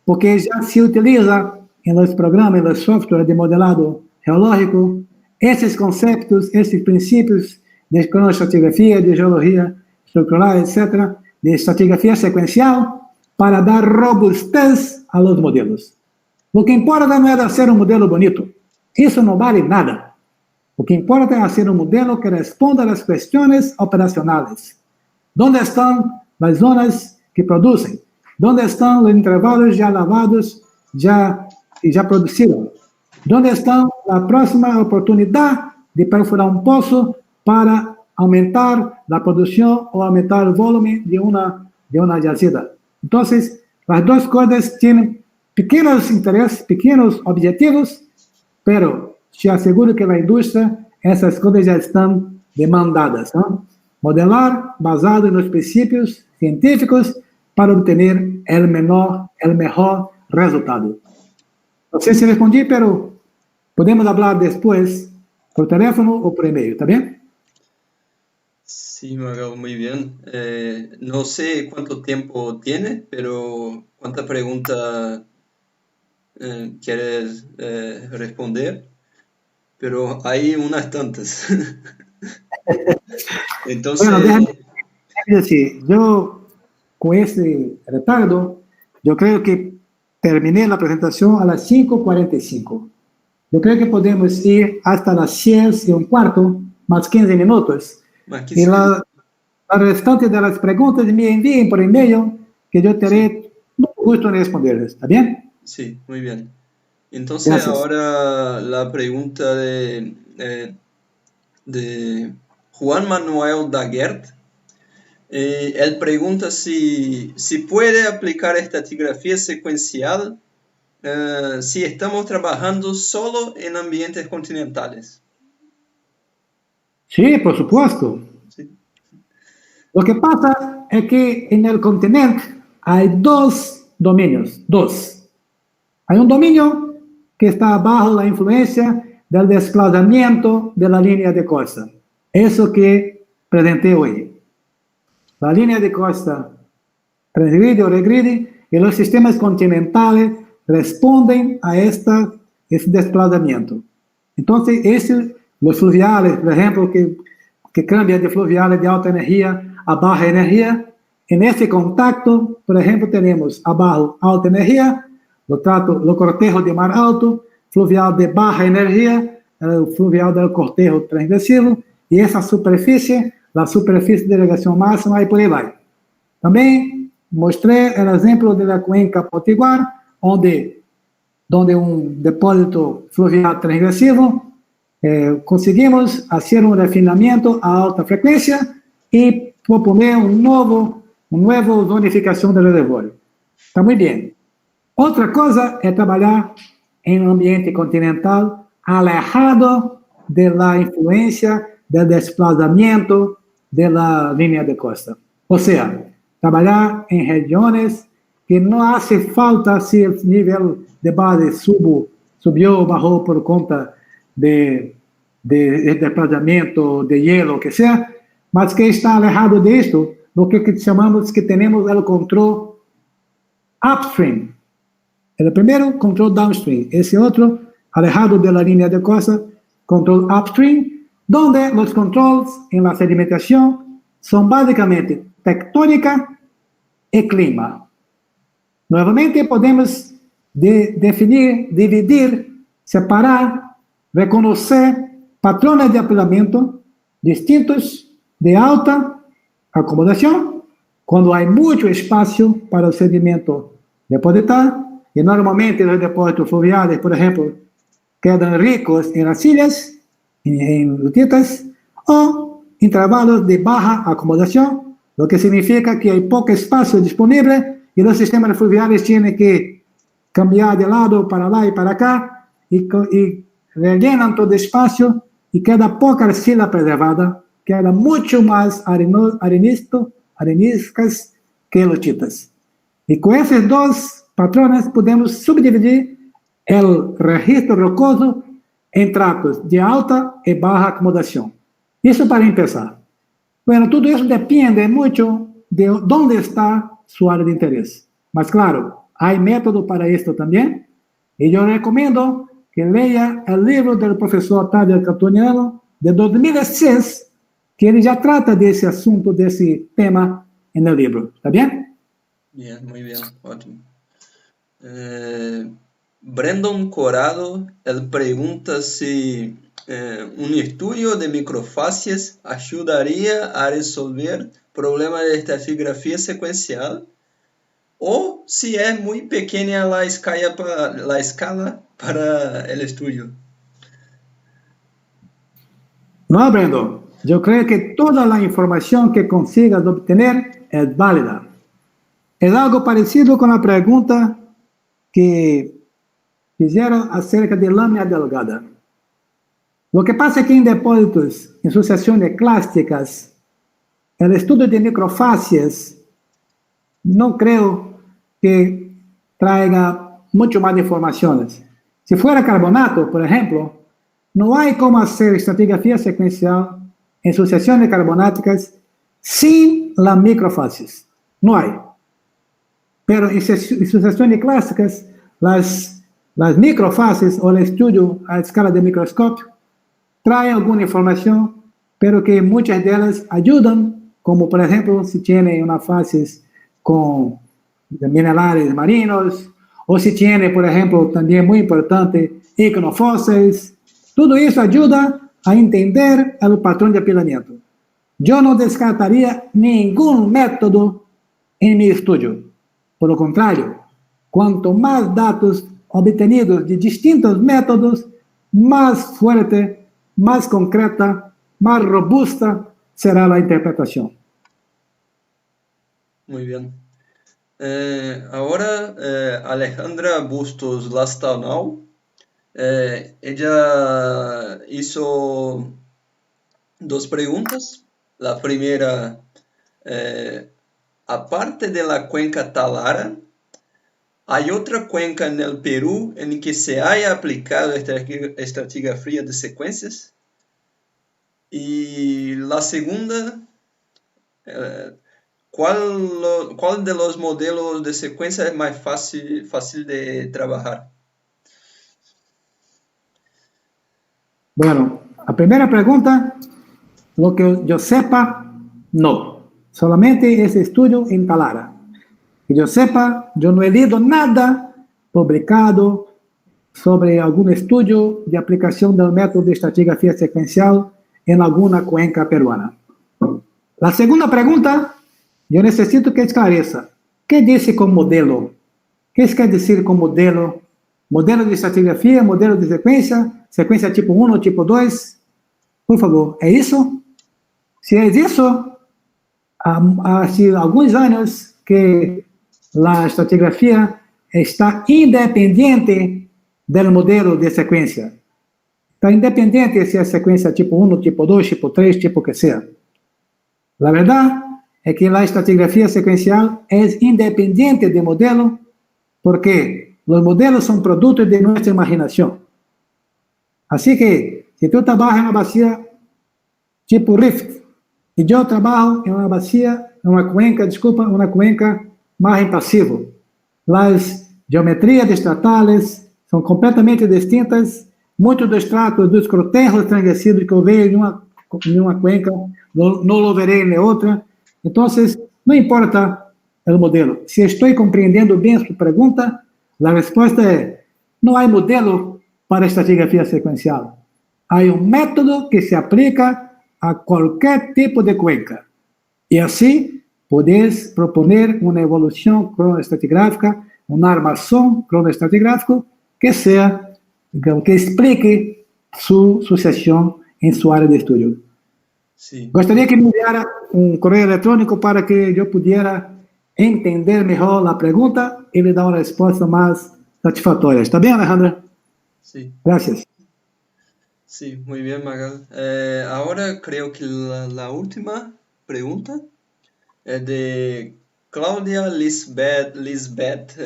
porque ya se utiliza en los programas, en los softwares de modelado geológico, esses conceptos, esses princípios de cronoestratigráfica, de geologia estrutural, etc., de estratigrafía secuencial, para dar robustez a los modelos. Lo que importa no es hacer un modelo bonito. Eso no vale nada. Lo que importa es hacer un modelo que responda a las cuestiones operacionales. ¿Dónde están las zonas que producen? ¿Dónde están los intervalos ya lavados y ya producidos? ¿Dónde está la próxima oportunidad de perforar un pozo para aumentar la producción o aumentar el volumen de una yacida? Entonces, las dos cosas tienen pequeños intereses, pequeños objetivos, pero te aseguro que la industria, essas coisas já estão demandadas, ¿no? Modelar basado en los principios científicos para obtener el mejor resultado. No sé si respondí, pero podemos hablar después por teléfono o por email, ¿está bien? Sí, Magal, muy bien. No sé cuánto tiempo tiene, pero ¿cuánta pregunta quieres responder? Pero hay unas tantas. Entonces... Bueno, déjame decir, yo con ese retardo, yo creo que terminé la presentación a las 5:45. Yo creo que podemos ir hasta las 6:15, más 15 minutos. Y la restante de las preguntas me envíen por email, que yo teré mucho gusto en responderles. ¿Está bien? Sí, muy bien. Entonces, gracias. Ahora la pregunta de Juan Manuel Daguert. Él pregunta si puede aplicar estratigrafía secuencial si estamos trabajando solo en ambientes continentales. Sí, por supuesto. Sí. Lo que pasa es que en el continente hay dos dominios. Hay un dominio que está bajo la influencia del desplazamiento de la línea de costa. Eso que presenté hoy. La línea de costa transgrede o regrede y los sistemas continentales responden a ese desplazamiento. Entonces, los fluviales, por ejemplo, que cambian de fluviales de alta energía a baja energía, en ese contacto, por ejemplo, tenemos abajo alta energía, lo cortejo de mar alto, fluvial de baja energía, el fluvial del cortejo transgresivo, y esa superficie, la superficie de irrigación máxima, y por ahí va. También mostré el ejemplo de la cuenca potiguar, donde un depósito fluvial transgresivo, conseguimos hacer un refinamiento a alta frecuencia y proponer una nueva zonificación del reservorio. Está muy bien. Otra cosa es trabajar en un ambiente continental alejado de la influencia del desplazamiento de la línea de costa. O sea, trabajar en regiones que no hace falta si el nivel de base subió o bajó por cuenta de desplazamiento de hielo, o que sea, mas que está alejado de esto, lo que chamamos que tenemos el control upstream. El primero, control downstream. Ese otro, alejado de la línea de costa, control upstream, donde los controles en la sedimentación son básicamente tectónica y clima. Nuevamente podemos definir, dividir, separar, reconocer patrones de apilamiento distintos de alta acomodación, cuando hay mucho espacio para el sedimento depositar, y normalmente los depósitos fluviales, por ejemplo, quedan ricos en arcillas, en lutitas, o intervalos de baja acomodación, lo que significa que hay poco espacio disponible y los sistemas fluviales tienen que cambiar de lado para allá y para acá y rellenan todo el espacio y queda poca arcilla preservada, queda mucho más areniscas que lutitas. Y con esos dos patrones podemos subdividir el registro rocoso en trapos de alta y baja acomodación. Eso para empezar. Bueno, todo eso depende mucho de dónde está su área de interés. Mas claro, hay método para esto también. Y yo recomiendo que lea el libro del profesor Otávio Cantoniano de 2006, que él ya trata de ese asunto, de ese tema en el libro. ¿Está bien? Bien, muy bien, ótimo. Brandon Corado, él pregunta si un estudio de microfacies ayudaría a resolver problemas de estratigrafía secuencial o si es muy pequeña la escala para el estudio. No, Brandon. Yo creo que toda la información que consigas obtener es válida. Es algo parecido con la pregunta que hicieron acerca de lámina delgada. Lo que pasa es que en depósitos, en sucesiones clásticas, el estudio de microfacies no creo que traiga mucho más informaciones. Si fuera carbonato, por ejemplo, no hay cómo hacer estratigrafía secuencial en sucesiones carbonáticas sin las microfacies. No hay. Pero en sucesiones clásicas, las microfacies o el estudio a escala de microscopio traen alguna información, pero que muchas de ellas ayudan, como por ejemplo si tiene una fases con minerales marinos, o si tiene, por ejemplo, también muy importante, iconofósiles. Todo eso ayuda a entender el patrón de apilamiento. Yo no descartaría ningún método en mi estudio. Por lo contrario, cuanto más datos obtenidos de distintos métodos, más fuerte, más concreta, más robusta será la interpretación. Muy bien. Ahora, Alejandra Bustos Lastanau, ella hizo dos preguntas. La primera, aparte de la cuenca Talara, ¿hay otra cuenca en el Perú en que se haya aplicado estratigrafía de secuencias? Y la segunda, ¿cuál de los modelos de secuencia es más fácil de trabajar? Bueno, la primera pregunta, lo que yo sepa, no. Solamente ese estudio en Talara. Que yo sepa, yo no he leído nada publicado sobre algún estudio de aplicación del método de estratigrafía secuencial en alguna cuenca peruana. La segunda pregunta, yo necesito que esclareça. ¿Qué dice con modelo? ¿Qué quiere decir con modelo? Modelo de estratigrafía, modelo de secuencia, secuencia tipo 1, tipo 2. Por favor, ¿es eso? Si es eso, hace algunos años que la estratigrafía está independiente del modelo de secuencia. Está independiente si es secuencia tipo 1, tipo 2, tipo 3, tipo que sea. La verdad es que la estratigrafía secuencial es independiente del modelo porque los modelos son productos de nuestra imaginación. Así que, si tú trabajas en una vacía tipo Rift Y yo trabajo en una cuenca más en pasivo. Las geometrias estatales são completamente distintas. Muitos dos tratos dos crotenros transgressivos que eu vejo em uma cuenca, não lo verei em outra. Então, não importa o modelo. Se estou compreendendo bem sua pergunta, a resposta é: não há modelo para estratigrafia sequencial. Há um método que se aplica a qualquer tipo de cuenca. E assim, podes proponer uma evolução cronoestratigráfica, uma armação cronoestratigráfica que seja, que explique sua sucessão em sua área de estudo. Sí. Gostaria que me enviara um correio eletrônico para que eu pudesse entender melhor a pergunta e lhe dar uma resposta mais satisfatória. Está bem, Alejandra? Sí. Gracias. Sí, muy bien, Magal. Ahora creo que la última pregunta es de Claudia Lisbeth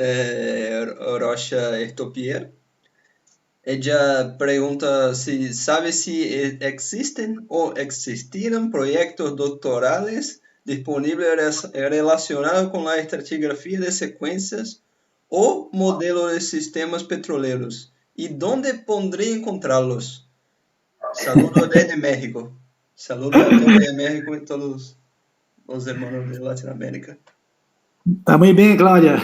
Rocha Estopier. Ella pregunta si sabe si existen o existirán proyectos doctorales disponibles relacionados con la estratigrafía de secuencias o modelo de sistemas petroleros y dónde podría encontrarlos. Saludos desde México. Saludos a todos de México y todos los hermanos de Latinoamérica. Está muy bien, Cláudia.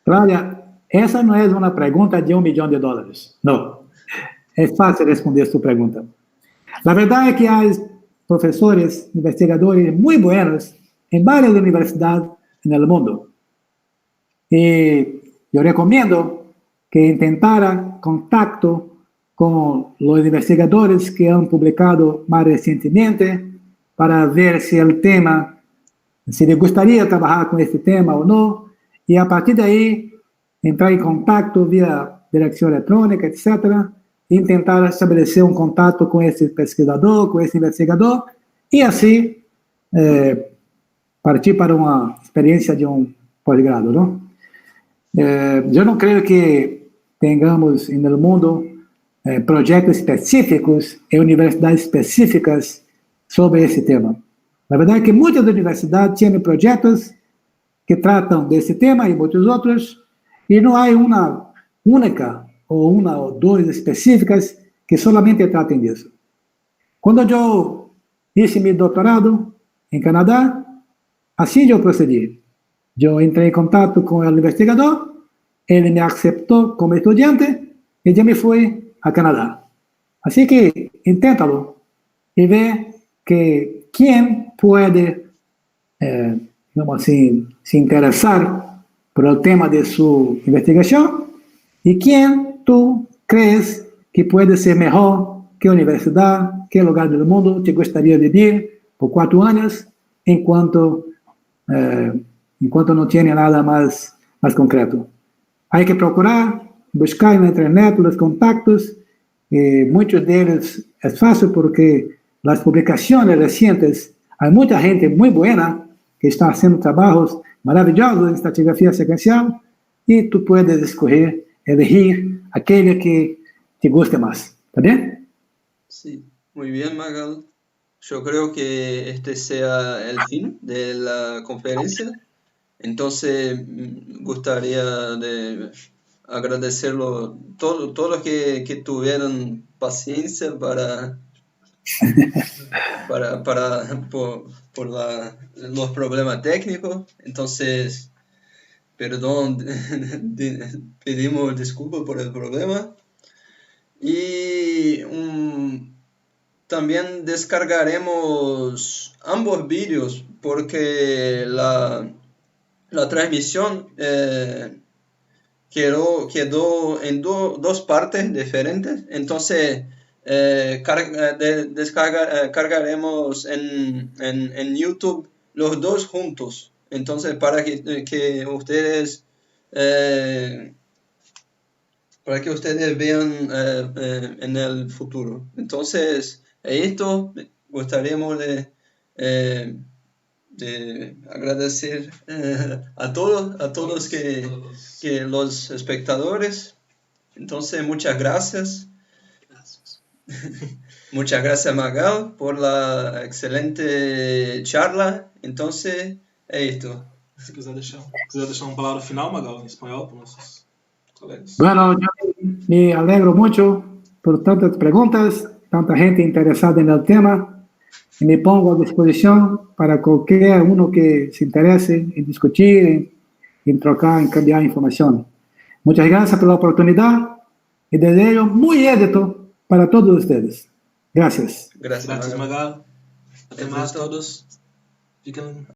Cláudia, essa não é uma pergunta de $1 milhão. Não. É fácil responder sua pergunta. A verdade é que há professores, investigadores muito buenos em várias universidades no mundo. E eu recomendo que tentara contato com os investigadores que han publicado mais recentemente para ver se o tema, se lhe gostaria de trabalhar com esse tema ou não, e a partir daí entrar em contato via direção eletrônica, etc., e tentar estabelecer um contato com esse pesquisador, com esse investigador, e assim partir para uma experiência de um pós-grado, não? Eu não creio que tenhamos no mundo projetos específicos em universidades específicas sobre esse tema. Na verdade é que muitas universidades têm projetos que tratam desse tema e muitos outros, e não há uma única ou uma ou duas específicas que solamente tratem disso. Quando eu fiz meu doutorado em Canadá, assim eu procedi. Eu entrei em contato com o investigador, ele me aceitou como estudante e eu me fui a Canadá. Assim que inténtalo e vê que quem pode, digamos assim, se interessar por o tema de sua investigação e quem tu crees que pode ser melhor que a universidade, que lugar do mundo te gostaria de viver por 4 anos, enquanto não tem nada mais concreto. Há que procurar, buscar na internet os contactos, e muitos deles é fácil porque as publicações recentes, há muita gente muito boa que está fazendo trabalhos maravilhosos em estratigrafia sequencial e tu puedes escolher, elegir aquele que te guste mais. ¿Está bien? Sí, muy bien, Magal. Yo creo que este sea el fin de la conferencia. Entonces, gustaría de agradecerlo todos los que tuvieron paciencia por los problemas técnicos. Entonces, perdón, pedimos disculpas por el problema. Y también descargaremos ambos vídeos porque la transmisión quedó en dos partes diferentes. Entonces cargaremos en YouTube los dos juntos. Entonces para que ustedes vean en el futuro. Entonces, esto gustaríamos de agradecer a todos que los espectadores. Entonces, muchas gracias. Muchas gracias, Magal, por la excelente charla. Entonces, es esto. Se quiser deixar uma palavra final, Magal, em espanhol, para nossos colegas. Bueno, yo me alegro mucho por tantas preguntas, tanta gente interesada en el tema, y me pongo a disposición para cualquier uno que se interese en discutir, en trocar, en cambiar información. Muchas gracias por la oportunidad y deseo muy éxito para todos ustedes. Gracias. Gracias, Gracias, Magal. Magal. Até mais, todos. Fiquem